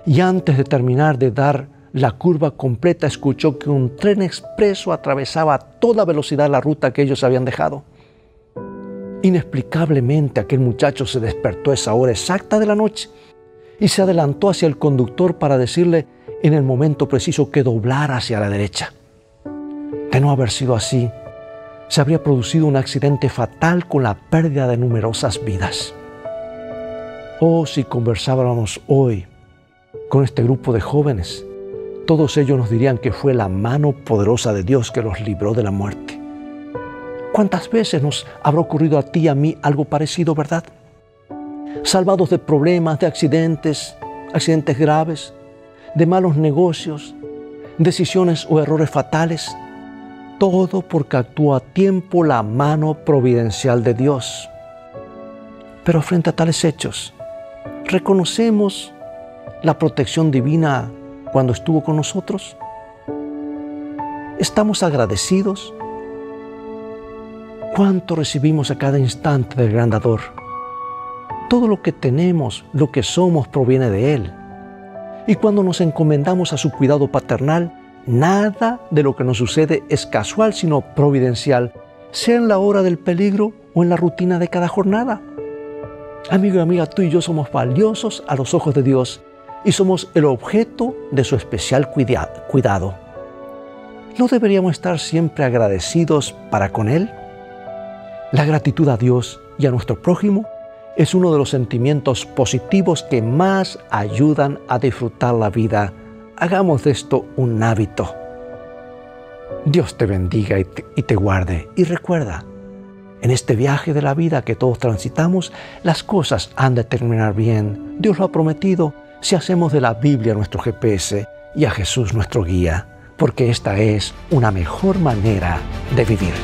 Y antes de terminar de dar la curva completa, escuchó que un tren expreso atravesaba a toda velocidad la ruta que ellos habían dejado. Inexplicablemente aquel muchacho se despertó a esa hora exacta de la noche y se adelantó hacia el conductor para decirle en el momento preciso que doblara hacia la derecha. De no haber sido así, se habría producido un accidente fatal con la pérdida de numerosas vidas. Oh, si conversáramos hoy con este grupo de jóvenes, todos ellos nos dirían que fue la mano poderosa de Dios que los libró de la muerte. ¿Cuántas veces nos habrá ocurrido a ti y a mí algo parecido, verdad? Salvados de problemas, de accidentes graves, de malos negocios, decisiones o errores fatales. Todo porque actuó a tiempo la mano providencial de Dios. Pero frente a tales hechos, ¿reconocemos la protección divina cuando estuvo con nosotros? ¿Estamos agradecidos? ¿Cuánto recibimos a cada instante del gran dador? Todo lo que tenemos, lo que somos, proviene de Él. Y cuando nos encomendamos a su cuidado paternal, nada de lo que nos sucede es casual, sino providencial, sea en la hora del peligro o en la rutina de cada jornada. Amigo y amiga, tú y yo somos valiosos a los ojos de Dios y somos el objeto de su especial cuidado. ¿No deberíamos estar siempre agradecidos para con Él? La gratitud a Dios y a nuestro prójimo es uno de los sentimientos positivos que más ayudan a disfrutar la vida. Hagamos de esto un hábito. Dios te bendiga y te guarde. Y recuerda, en este viaje de la vida que todos transitamos, las cosas han de terminar bien. Dios lo ha prometido si hacemos de la Biblia nuestro GPS y a Jesús nuestro guía, porque esta es una mejor manera de vivir.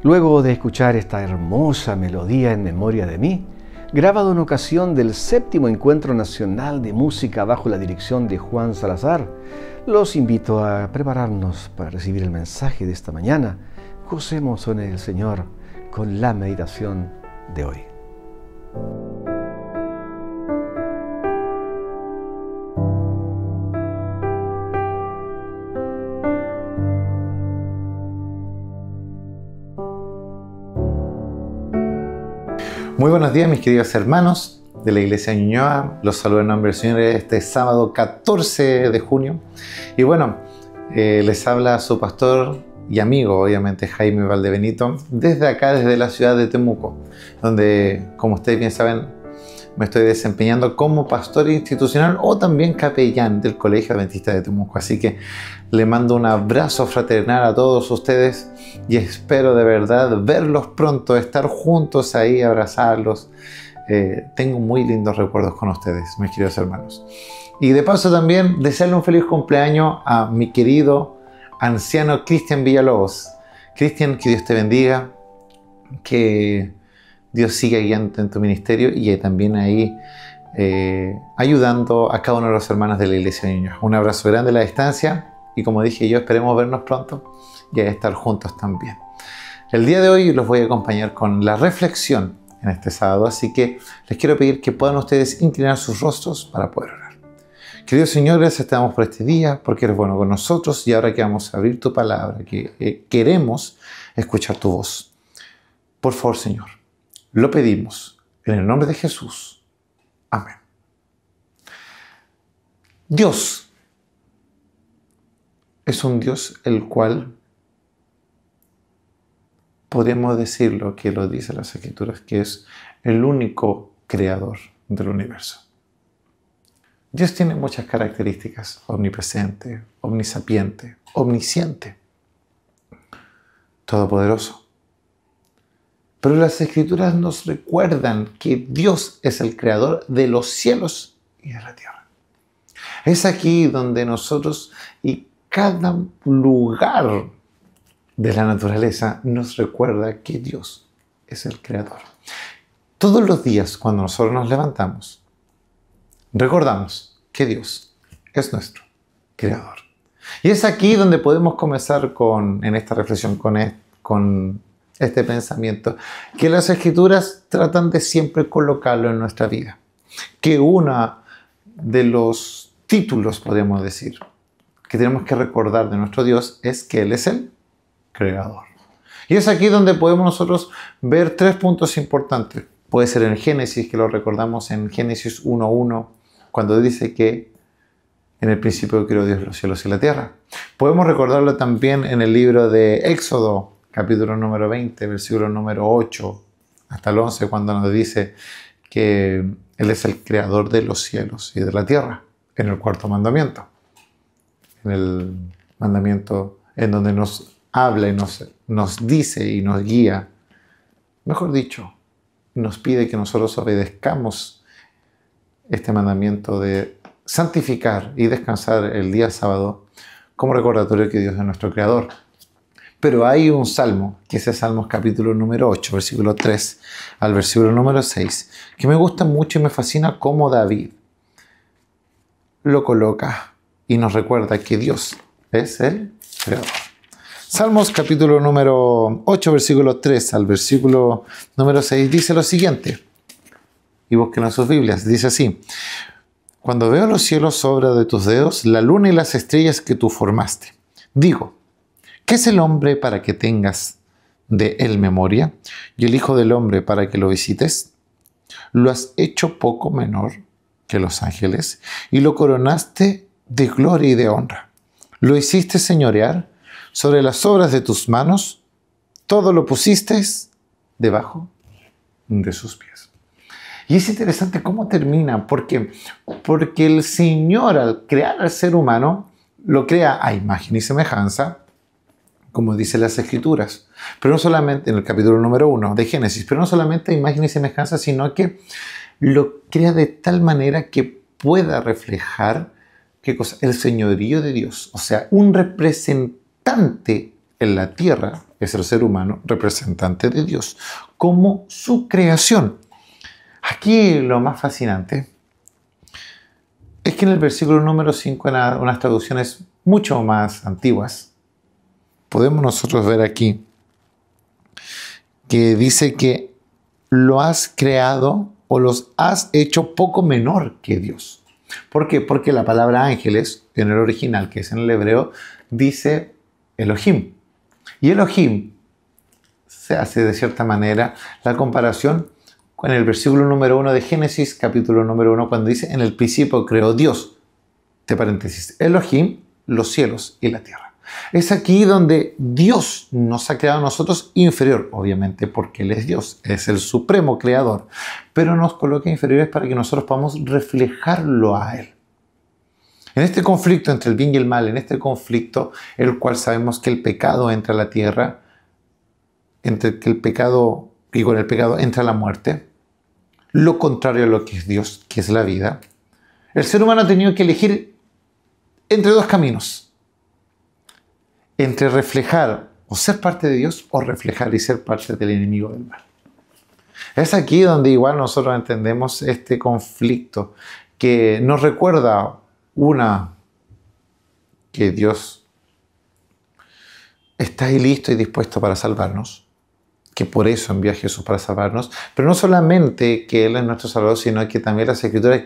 Luego de escuchar esta hermosa melodía en memoria de mí, grabado en ocasión del 7º Encuentro Nacional de Música bajo la dirección de Juan Salazar, los invito a prepararnos para recibir el mensaje de esta mañana. Gocemos en el Señor con la meditación de hoy. Muy buenos días, mis queridos hermanos de la Iglesia Ñuñoa. Los saludo en nombre del Señor este sábado 14 de junio. Y bueno, les habla su pastor y amigo, obviamente, Jaime Valdebenito, desde acá, desde la ciudad de Temuco, donde, como ustedes bien saben, me estoy desempeñando como pastor institucional o también capellán del Colegio Adventista de Temuco. Así que le mando un abrazo fraternal a todos ustedes y espero de verdad verlos pronto, estar juntos ahí, abrazarlos. Tengo muy lindos recuerdos con ustedes, mis queridos hermanos. Y de paso también desearle un feliz cumpleaños a mi querido anciano Cristian Villalobos. Cristian, que Dios te bendiga, que Dios siga guiando en tu ministerio y también ahí ayudando a cada uno de los hermanos de la Iglesia de Ñuñoa. Un abrazo grande a la distancia y, como dije yo, esperemos vernos pronto y a estar juntos también. El día de hoy los voy a acompañar con la reflexión en este sábado, así que les quiero pedir que puedan ustedes inclinar sus rostros para poder orar. Querido Señor, gracias te damos por este día, porque eres bueno con nosotros y ahora que vamos a abrir tu palabra, que queremos escuchar tu voz. Por favor, Señor, lo pedimos en el nombre de Jesús. Amén. Dios es un Dios el cual podemos decirlo, que lo dice las Escrituras, que es el único creador del universo. Dios tiene muchas características: omnipresente, omnisapiente, omnisciente, todopoderoso. Pero las Escrituras nos recuerdan que Dios es el creador de los cielos y de la tierra. Es aquí donde nosotros y cada lugar de la naturaleza nos recuerda que Dios es el creador. Todos los días cuando nosotros nos levantamos, recordamos que Dios es nuestro creador. Y es aquí donde podemos comenzar en esta reflexión, con este pensamiento, que las Escrituras tratan de siempre colocarlo en nuestra vida. Que uno de los títulos, podemos decir, que tenemos que recordar de nuestro Dios es que Él es el creador. Y es aquí donde podemos nosotros ver 3 puntos importantes. Puede ser en Génesis, que lo recordamos en Génesis 1:1, cuando dice que en el principio creó Dios los cielos y la tierra. Podemos recordarlo también en el libro de Éxodo, capítulo número 20, versículo número 8 hasta el 11, cuando nos dice que Él es el creador de los cielos y de la tierra, en el 4.º mandamiento. En el mandamiento en donde nos habla y nos dice y nos guía, mejor dicho, nos pide que nosotros obedezcamos este mandamiento de santificar y descansar el día sábado como recordatorio que Dios es nuestro creador. Pero hay un salmo, que es el Salmos capítulo número 8, versículo 3 al versículo número 6, que me gusta mucho y me fascina cómo David lo coloca y nos recuerda que Dios es el creador. Salmos capítulo número 8, versículo 3 al versículo número 6 dice lo siguiente. Y busquen en sus Biblias. Dice así: cuando veo los cielos obra de tus dedos, la luna y las estrellas que tú formaste, digo, ¿qué es el hombre para que tengas de él memoria? Y el hijo del hombre para que lo visites. Lo has hecho poco menor que los ángeles y lo coronaste de gloria y de honra. Lo hiciste señorear sobre las obras de tus manos, todo lo pusiste debajo de sus pies. Y es interesante cómo termina, porque el Señor, al crear al ser humano, lo crea a imagen y semejanza, como dicen las Escrituras. Pero no solamente en el capítulo número 1 de Génesis, pero no solamente a imagen y semejanza, sino que lo crea de tal manera que pueda reflejar ¿qué cosa? El señorío de Dios. O sea, un representante en la tierra es el ser humano, representante de Dios, como su creación. Aquí lo más fascinante es que en el versículo número 5, en unas traducciones mucho más antiguas, podemos nosotros ver aquí que dice que lo has creado o los has hecho poco menor que Dios. ¿Por qué? Porque la palabra ángeles, en el original, que es en el hebreo, dice Elohim. Y Elohim se hace de cierta manera la comparación con el versículo número 1 de Génesis, capítulo número 1, cuando dice, en el principio creó Dios, de paréntesis, Elohim, los cielos y la tierra. Es aquí donde Dios nos ha creado a nosotros inferior, obviamente porque Él es Dios, es el supremo creador, pero nos coloca inferiores para que nosotros podamos reflejarlo a Él. En este conflicto entre el bien y el mal, en este conflicto, el cual sabemos que el pecado entra a la tierra, entre que el pecado y con el pecado entra la muerte, lo contrario a lo que es Dios, que es la vida, el ser humano ha tenido que elegir entre dos caminos. Entre reflejar o ser parte de Dios o reflejar y ser parte del enemigo del mal. Es aquí donde igual nosotros entendemos este conflicto que nos recuerda que Dios está ahí listo y dispuesto para salvarnos, que por eso envió a Jesús para salvarnos, pero no solamente que Él es nuestro Salvador, sino que también las Escrituras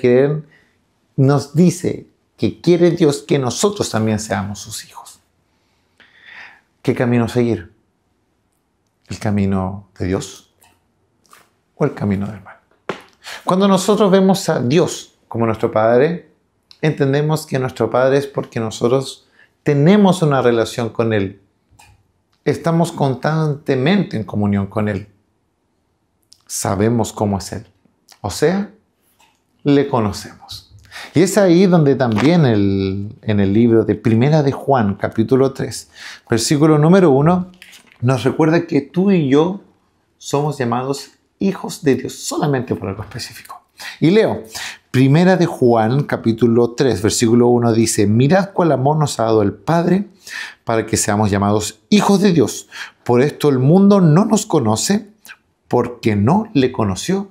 nos dice que quiere Dios que nosotros también seamos sus hijos. ¿Qué camino seguir? ¿El camino de Dios o el camino del mal? Cuando nosotros vemos a Dios como nuestro Padre, entendemos que nuestro Padre es porque nosotros tenemos una relación con Él. Estamos constantemente en comunión con Él. Sabemos cómo es Él. O sea, le conocemos. Y es ahí donde también en el libro de Primera de Juan, capítulo 3, versículo número 1, nos recuerda que tú y yo somos llamados hijos de Dios, solamente por algo específico. Y leo, Primera de Juan, capítulo 3, versículo 1 dice, mirad cuál amor nos ha dado el Padre para que seamos llamados hijos de Dios. Por esto el mundo no nos conoce porque no le conoció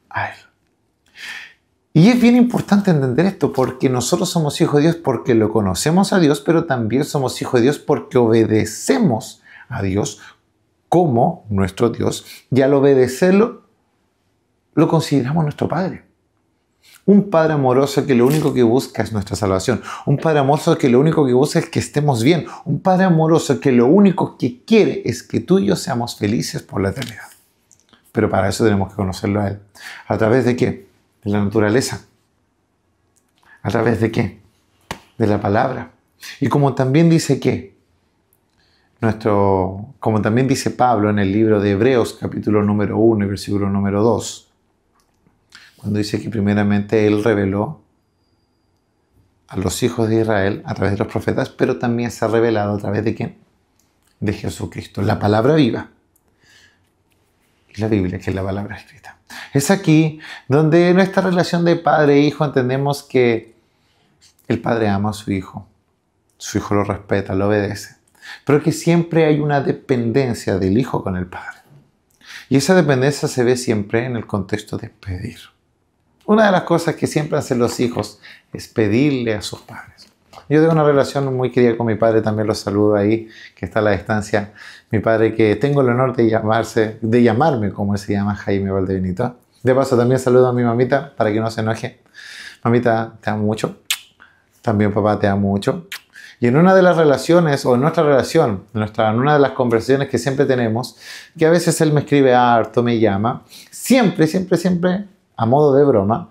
a Él. Y es bien importante entender esto porque nosotros somos hijos de Dios porque lo conocemos a Dios, pero también somos hijos de Dios porque obedecemos a Dios como nuestro Dios. Y al obedecerlo, lo consideramos nuestro Padre. Un Padre amoroso que lo único que busca es nuestra salvación. Un Padre amoroso que lo único que busca es que estemos bien. Un Padre amoroso que lo único que quiere es que tú y yo seamos felices por la eternidad. Pero para eso tenemos que conocerlo a Él. ¿A través de qué? De la naturaleza. ¿A través de qué? De la palabra. Y como también dice como también dice Pablo en el libro de Hebreos, capítulo número 1 y versículo número 2, cuando dice que primeramente Él reveló a los hijos de Israel a través de los profetas, pero también se ha revelado a través de ¿quién? De Jesucristo, la palabra viva. Y la Biblia, que es la palabra escrita. Es aquí donde en nuestra relación de padre e hijo entendemos que el padre ama a su hijo lo respeta, lo obedece, pero que siempre hay una dependencia del hijo con el padre. Y esa dependencia se ve siempre en el contexto de pedir. Una de las cosas que siempre hacen los hijos es pedirle a sus padres. Yo tengo una relación muy querida con mi padre, también lo saludo ahí, que está a la distancia. Mi padre, que tengo el honor de llamarme como él se llama, Jaime Valdebenito. De paso también saludo a mi mamita para que no se enoje. Mamita, te amo mucho. También papá, te amo mucho. Y en una de las relaciones, o en nuestra relación, en una de las conversaciones que siempre tenemos, que a veces él me escribe harto, me llama, siempre, a modo de broma,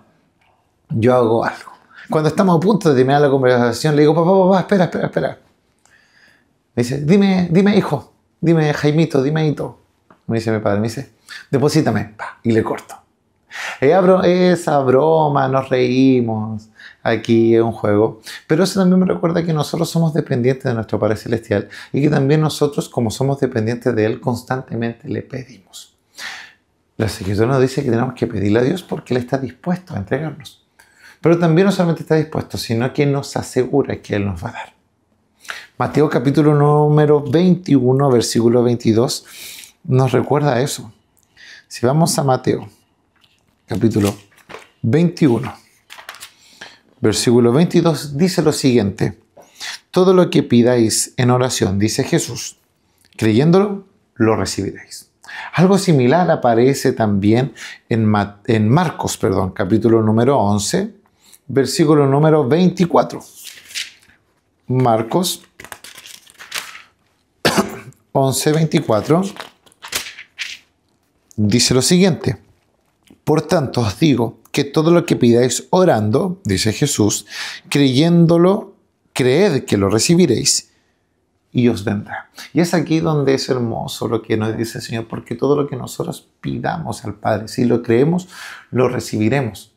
yo hago algo. Cuando estamos a punto de terminar la conversación, le digo, papá, espera. Me dice, dime hijo, dime Jaimito, dime hito. Me dice mi padre, me dice, deposítame, y le corto. Esa broma, nos reímos, aquí es un juego, pero eso también me recuerda que nosotros somos dependientes de nuestro Padre Celestial y que también nosotros, como somos dependientes de Él, constantemente le pedimos. La Escritura nos dice que tenemos que pedirle a Dios porque Él está dispuesto a entregarnos. Pero también no solamente está dispuesto, sino que nos asegura que Él nos va a dar. Mateo capítulo número 21, versículo 22, nos recuerda eso. Si vamos a Mateo capítulo 21, versículo 22, dice lo siguiente: todo lo que pidáis en oración, dice Jesús, creyéndolo, lo recibiréis. Algo similar aparece también en Marcos, capítulo número 11, versículo número 24. Marcos 11, 24, dice lo siguiente: por tanto os digo que todo lo que pidáis orando, dice Jesús, creyéndolo, creed que lo recibiréis y os vendrá. Y es aquí donde es hermoso lo que nos dice el Señor, porque todo lo que nosotros pidamos al Padre, si lo creemos, lo recibiremos.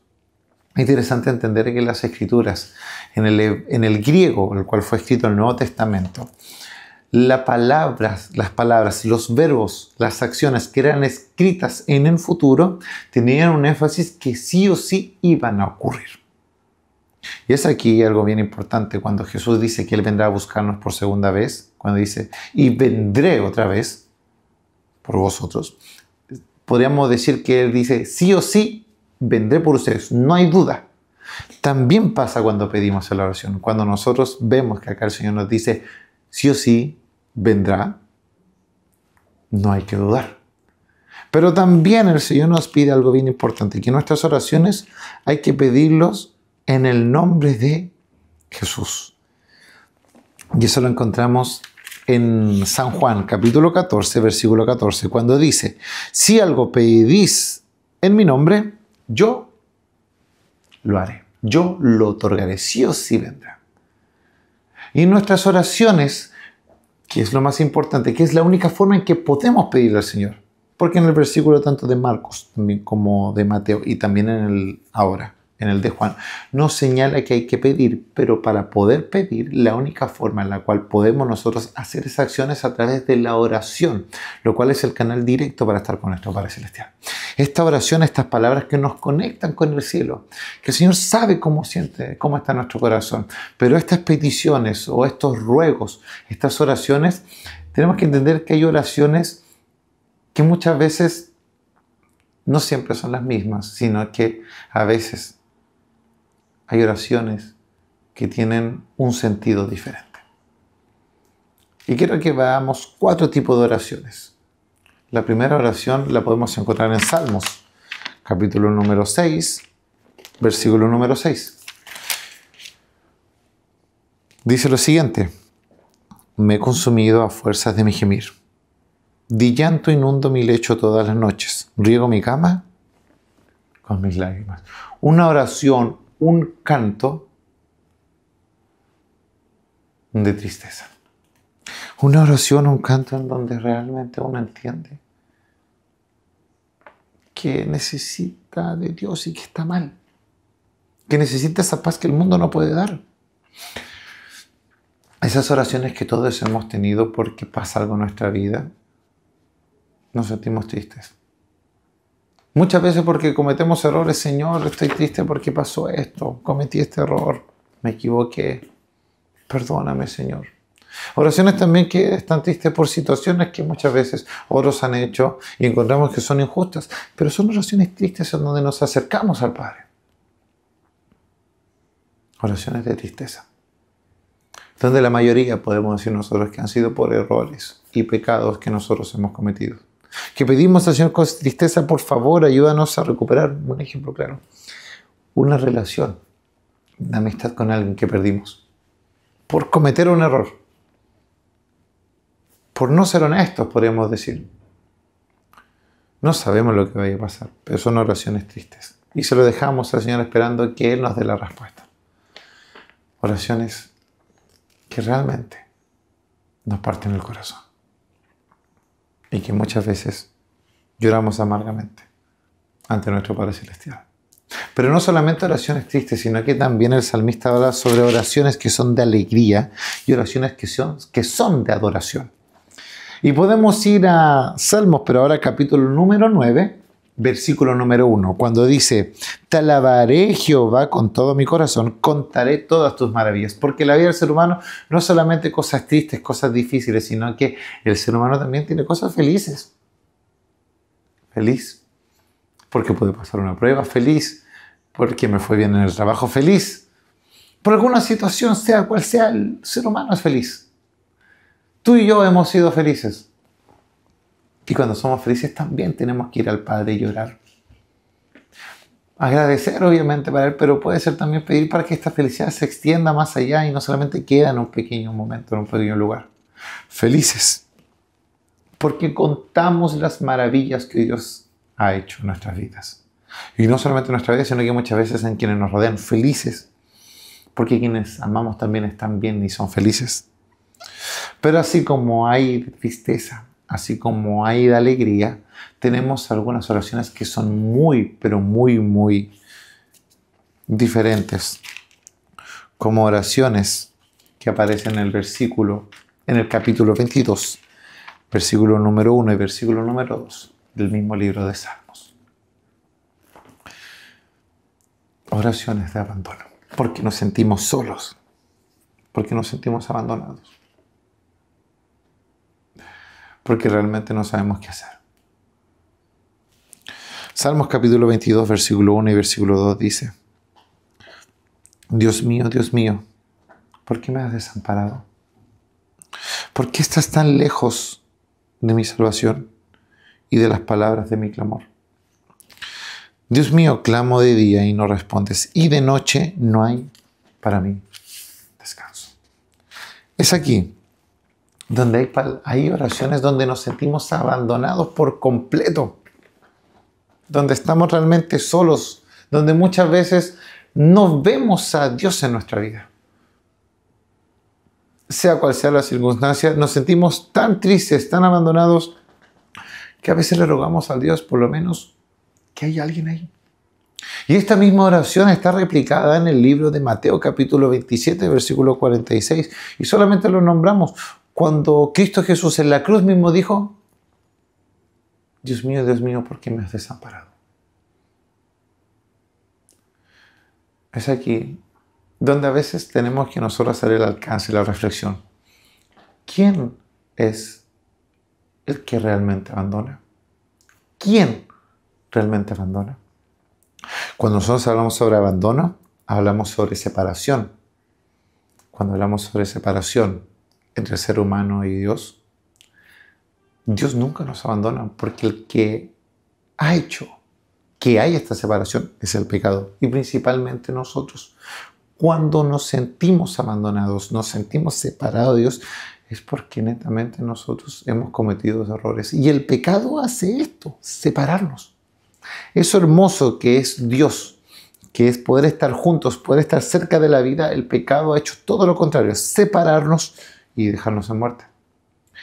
Es interesante entender que en las Escrituras, en el griego, el cual fue escrito el Nuevo Testamento, las palabras, los verbos, las acciones que eran escritas en el futuro tenían un énfasis que sí o sí iban a ocurrir. Y es aquí algo bien importante cuando Jesús dice que Él vendrá a buscarnos por segunda vez, cuando dice, y vendré otra vez por vosotros. Podríamos decir que Él dice, sí o sí, vendré por ustedes, no hay duda. También pasa cuando pedimos en la oración, cuando nosotros vemos que acá el Señor nos dice, sí o sí, vendrá, no hay que dudar. Pero también el Señor nos pide algo bien importante, que nuestras oraciones hay que pedirlos en el nombre de Jesús. Y eso lo encontramos en San Juan, capítulo 14, versículo 14, cuando dice, si algo pedís en mi nombre, yo lo haré, yo lo otorgaré, sí o sí vendrá. Y nuestras oraciones, que es lo más importante, que es la única forma en que podemos pedirle al Señor. Porque en el versículo tanto de Marcos como de Mateo y también en el de Juan, nos señala que hay que pedir, pero para poder pedir, la única forma en la cual podemos nosotros hacer esas acciones es a través de la oración, lo cual es el canal directo para estar con nuestro Padre Celestial. Esta oración, estas palabras que nos conectan con el cielo, que el Señor sabe cómo siente, cómo está nuestro corazón, pero estas peticiones o estos ruegos, estas oraciones, tenemos que entender que hay oraciones que muchas veces no siempre son las mismas, sino que a veces hay oraciones que tienen un sentido diferente. Y quiero que veamos 4 tipos de oraciones. La primera oración la podemos encontrar en Salmos, capítulo número 6, versículo número 6. Dice lo siguiente: me he consumido a fuerzas de mi gemir. De llanto inundo mi lecho todas las noches. Riego mi cama con mis lágrimas. Una oración, un canto de tristeza. Una oración, un canto en donde realmente uno entiende que necesita de Dios y que está mal. Que necesita esa paz que el mundo no puede dar. Esas oraciones que todos hemos tenido porque pasa algo en nuestra vida, nos sentimos tristes. Muchas veces porque cometemos errores. Señor, estoy triste porque pasó esto, cometí este error, me equivoqué, perdóname, Señor. Oraciones también que están tristes por situaciones que muchas veces otros han hecho y encontramos que son injustas, pero son oraciones tristes en donde nos acercamos al Padre. oraciones de tristeza, donde la mayoría podemos decir nosotros que han sido por errores y pecados que nosotros hemos cometido. Que pedimos al Señor con tristeza, por favor, ayúdanos a recuperar, un ejemplo claro, una relación, una amistad con alguien que perdimos, por cometer un error, por no ser honestos, podríamos decir. No sabemos lo que vaya a pasar, pero son oraciones tristes. Y se lo dejamos al Señor esperando que Él nos dé la respuesta. Oraciones que realmente nos parten el corazón. Y que muchas veces lloramos amargamente ante nuestro Padre Celestial. Pero no solamente oraciones tristes, sino que también el salmista habla sobre oraciones que son de alegría y oraciones que son de adoración. Y podemos ir a Salmos, pero ahora capítulo número 9, versículo número 1, cuando dice: te alabaré, Jehová, con todo mi corazón, contaré todas tus maravillas. Porque la vida del ser humano no es solamente cosas tristes, cosas difíciles, sino que el ser humano también tiene cosas felices. Feliz porque pude pasar una prueba, feliz porque me fue bien en el trabajo, feliz por alguna situación, sea cual sea, el ser humano es feliz. Tú y yo hemos sido felices. Y cuando somos felices también tenemos que ir al Padre y llorar. Agradecer obviamente para Él, pero puede ser también pedir para que esta felicidad se extienda más allá y no solamente queda en un pequeño momento, en un pequeño lugar. Felices porque contamos las maravillas que Dios ha hecho en nuestras vidas. Y no solamente en nuestra vida, sino que muchas veces en quienes nos rodean. Felices porque quienes amamos también están bien y son felices. Pero así como hay tristeza, así como hay de alegría, tenemos algunas oraciones que son muy, pero muy, muy diferentes. Como oraciones que aparecen en el capítulo 22, versículo número 1 y versículo número 2 del mismo libro de Salmos. Oraciones de abandono, porque nos sentimos solos, porque nos sentimos abandonados. Porque realmente no sabemos qué hacer. Salmos capítulo 22, versículo 1 y versículo 2 dice: Dios mío, ¿por qué me has desamparado? ¿Por qué estás tan lejos de mi salvación y de las palabras de mi clamor? Dios mío, clamo de día y no respondes, y de noche no hay para mí descanso. Es aquí donde hay oraciones donde nos sentimos abandonados por completo, donde estamos realmente solos, donde muchas veces no vemos a Dios en nuestra vida. Sea cual sea la circunstancia, nos sentimos tan tristes, tan abandonados, que a veces le rogamos a Dios por lo menos que haya alguien ahí. Y esta misma oración está replicada en el libro de Mateo capítulo 27, versículo 46, y solamente lo nombramos cuando Cristo Jesús en la cruz mismo dijo: Dios mío, ¿por qué me has desamparado? Es aquí donde a veces tenemos que nosotros hacer el alcance y la reflexión. ¿Quién es el que realmente abandona? ¿Quién realmente abandona? Cuando nosotros hablamos sobre abandono, hablamos sobre separación. Cuando hablamos sobre separación entre el ser humano y Dios, Dios nunca nos abandona, porque el que ha hecho que haya esta separación es el pecado, y principalmente nosotros. Cuando nos sentimos abandonados, nos sentimos separados de Dios, es porque netamente nosotros hemos cometido errores. Y el pecado hace esto, separarnos. Eso hermoso que es Dios, que es poder estar juntos, poder estar cerca de la vida, el pecado ha hecho todo lo contrario, separarnos y dejarnos en muerte.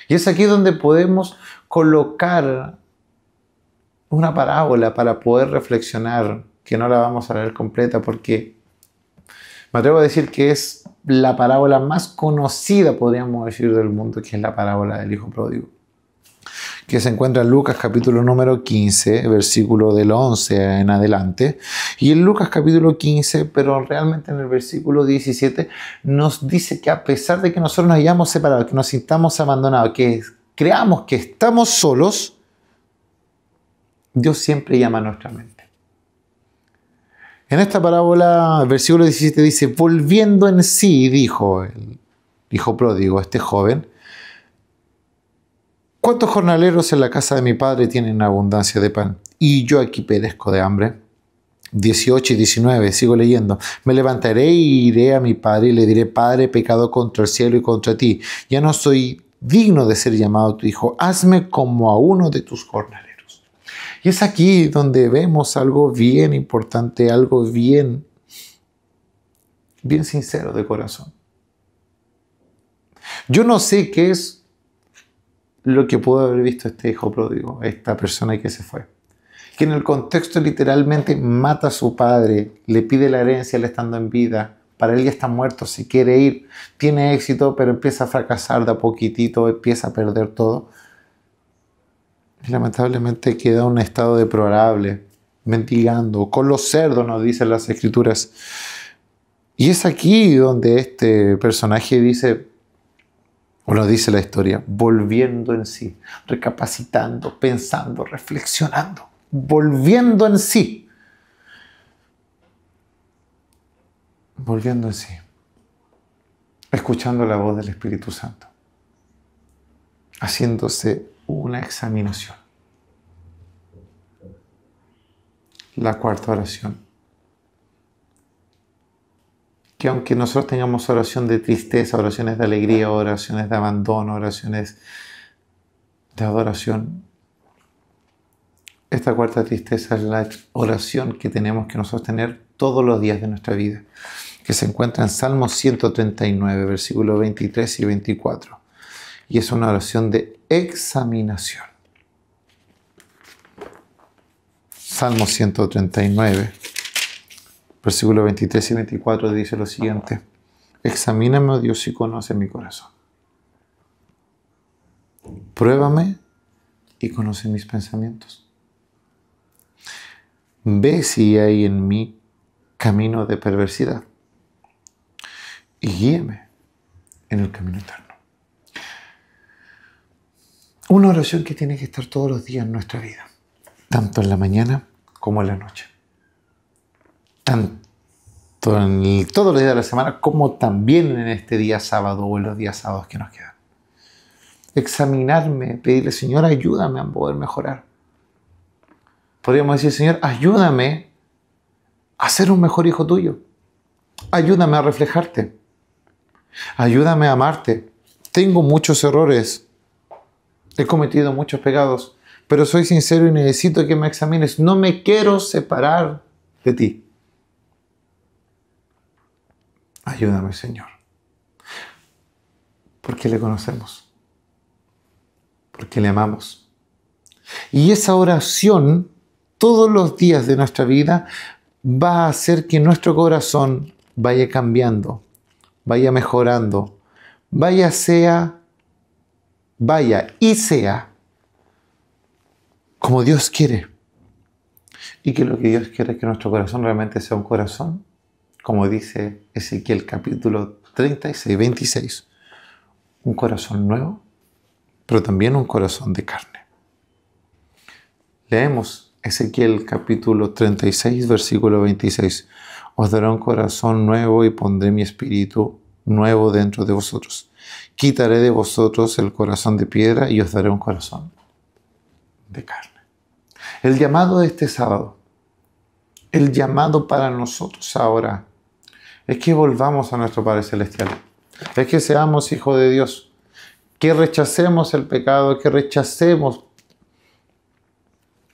Y es aquí donde podemos colocar una parábola para poder reflexionar, que no la vamos a leer completa porque me atrevo a decir que es la parábola más conocida, podríamos decir, del mundo, que es la parábola del Hijo Pródigo, que se encuentra en Lucas capítulo número 15, versículo del 11 en adelante. Y en Lucas capítulo 15, pero realmente en el versículo 17, nos dice que a pesar de que nosotros nos hayamos separado, que nos sintamos abandonados, que creamos que estamos solos, Dios siempre llama a nuestra mente. En esta parábola, el versículo 17 dice, volviendo en sí, dijo el hijo pródigo, este joven, ¿cuántos jornaleros en la casa de mi padre tienen abundancia de pan? Y yo aquí perezco de hambre. 18 y 19, sigo leyendo. Me levantaré y iré a mi padre y le diré, Padre, he pecado contra el cielo y contra ti. Ya no soy digno de ser llamado tu hijo. Hazme como a uno de tus jornaleros. Y es aquí donde vemos algo bien importante, algo bien sincero de corazón. Yo no sé qué es lo que pudo haber visto este hijo pródigo, esta persona que se fue, que en el contexto literalmente mata a su padre, le pide la herencia él estando en vida, para él ya está muerto, se quiere ir, tiene éxito, pero empieza a fracasar de a poquitito, empieza a perder todo. Y lamentablemente queda en un estado deplorable, mendigando, con los cerdos, nos dicen las Escrituras. Y es aquí donde este personaje dice, o nos dice la historia, volviendo en sí, recapacitando, pensando, reflexionando. Volviendo en sí. Volviendo en sí. Escuchando la voz del Espíritu Santo. Haciéndose una examinación. La cuarta oración. Que aunque nosotros tengamos oración de tristeza, oraciones de alegría, oraciones de abandono, oraciones de adoración, esta cuarta tristeza es la oración que tenemos que nosotros tener todos los días de nuestra vida, que se encuentra en Salmo 139, versículos 23 y 24. Y es una oración de examinación. Salmo 139, versículos 23 y 24 dice lo siguiente. Examíname, oh Dios, y conoce mi corazón. Pruébame y conoce mis pensamientos. Ve si hay en mí camino de perversidad y guíeme en el camino eterno. Una oración que tiene que estar todos los días en nuestra vida, tanto en la mañana como en la noche. Tanto en todos los días de la semana como también en este día sábado o en los días sábados que nos quedan. Examinarme, pedirle, Señor, ayúdame a poder mejorar. Podríamos decir, Señor, ayúdame a ser un mejor hijo tuyo. Ayúdame a reflejarte. Ayúdame a amarte. Tengo muchos errores. He cometido muchos pecados, pero soy sincero y necesito que me examines. No me quiero separar de ti. Ayúdame, Señor. Porque le conocemos. Porque le amamos. Y esa oración todos los días de nuestra vida va a hacer que nuestro corazón vaya cambiando, vaya mejorando, vaya y sea como Dios quiere. Y que lo que Dios quiere es que nuestro corazón realmente sea un corazón, como dice Ezequiel capítulo 36, 26, un corazón nuevo, pero también un corazón de carne. Leemos Ezequiel capítulo 36, versículo 26. Os daré un corazón nuevo y pondré mi espíritu nuevo dentro de vosotros. Quitaré de vosotros el corazón de piedra y os daré un corazón de carne. El llamado de este sábado, el llamado para nosotros ahora, es que volvamos a nuestro Padre Celestial. Es que seamos hijos de Dios. Que rechacemos el pecado, que rechacemos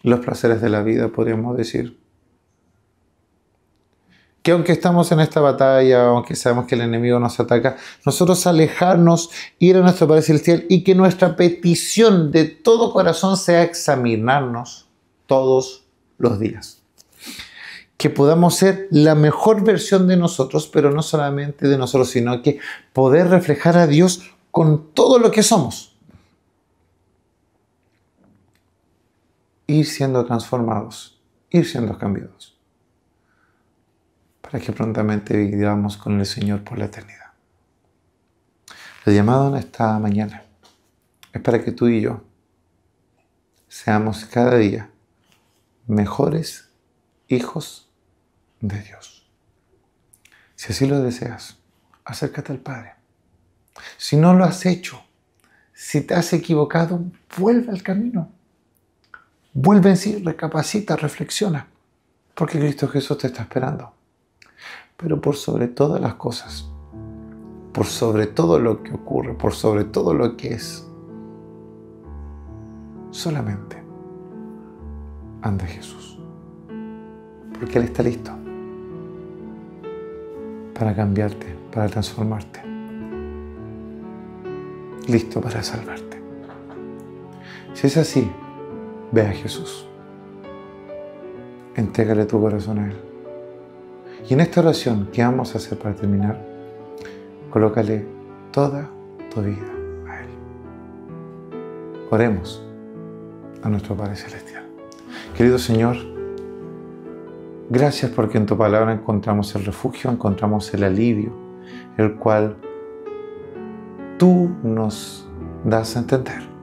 los placeres de la vida, podríamos decir. Que aunque estamos en esta batalla, aunque sabemos que el enemigo nos ataca, nosotros alejarnos, ir a nuestro Padre Celestial y que nuestra petición de todo corazón sea examinarnos todos los días. Que podamos ser la mejor versión de nosotros, pero no solamente de nosotros, sino que poder reflejar a Dios con todo lo que somos. Ir siendo transformados, ir siendo cambiados, para que prontamente vivamos con el Señor por la eternidad. El llamado en esta mañana es para que tú y yo seamos cada día mejores hijos de Dios. Si así lo deseas, acércate al Padre. Si no lo has hecho, si te has equivocado, vuelve al camino. Vuelve en sí, recapacita, reflexiona, porque Cristo Jesús te está esperando. Pero por sobre todas las cosas, por sobre todo lo que ocurre, por sobre todo lo que es, solamente anda Jesús. Porque Él está listo para cambiarte, para transformarte. Listo para salvarte. Si es así, ve a Jesús. Entrégale tu corazón a Él. Y en esta oración que vamos a hacer para terminar, colócale toda tu vida a Él. Oremos a nuestro Padre Celestial. Querido Señor, gracias porque en tu palabra encontramos el refugio, encontramos el alivio, el cual tú nos das a entender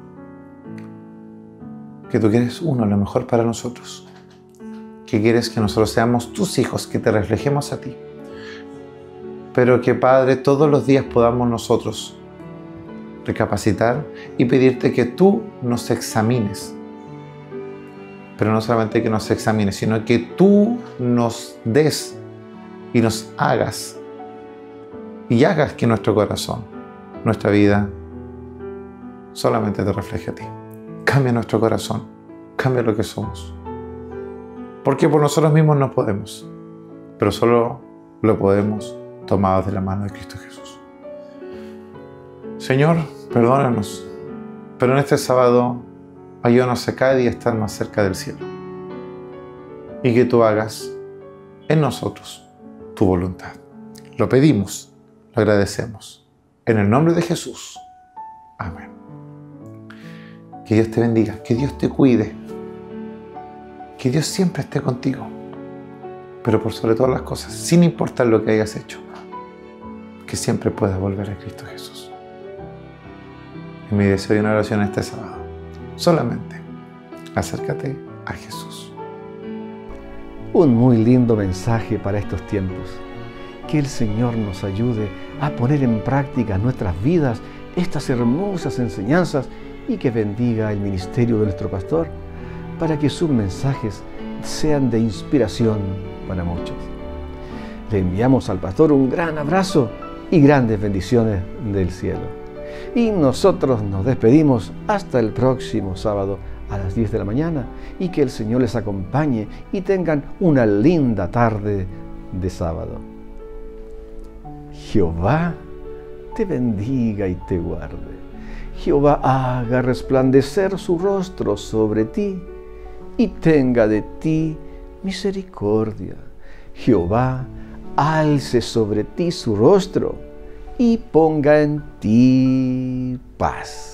que tú quieres lo mejor para nosotros, que quieres que nosotros seamos tus hijos, que te reflejemos a ti, pero que Padre, todos los días podamos nosotros recapacitar y pedirte que tú nos examines, pero no solamente que nos examines, sino que tú nos des y nos hagas y hagas que nuestro corazón, nuestra vida, solamente te refleje a ti. Cambia nuestro corazón, cambia lo que somos. Porque por nosotros mismos no podemos, pero solo lo podemos tomados de la mano de Cristo Jesús. Señor, perdónanos, pero en este sábado ayúdanos a cada día estar más cerca del cielo y que tú hagas en nosotros tu voluntad. Lo pedimos, lo agradecemos. En el nombre de Jesús. Amén. Que Dios te bendiga, que Dios te cuide, que Dios siempre esté contigo, pero por sobre todas las cosas, sin importar lo que hayas hecho, que siempre puedas volver a Cristo Jesús. Y mi deseo y una oración este sábado, solamente acércate a Jesús. Un muy lindo mensaje para estos tiempos. Que el Señor nos ayude a poner en práctica en nuestras vidas estas hermosas enseñanzas y que bendiga el ministerio de nuestro pastor para que sus mensajes sean de inspiración para muchos. Le enviamos al pastor un gran abrazo y grandes bendiciones del cielo. Y nosotros nos despedimos hasta el próximo sábado a las 10 de la mañana y que el Señor les acompañe y tengan una linda tarde de sábado. Jehová te bendiga y te guarde. Jehová haga resplandecer su rostro sobre ti y tenga de ti misericordia. Jehová alce sobre ti su rostro y ponga en ti paz.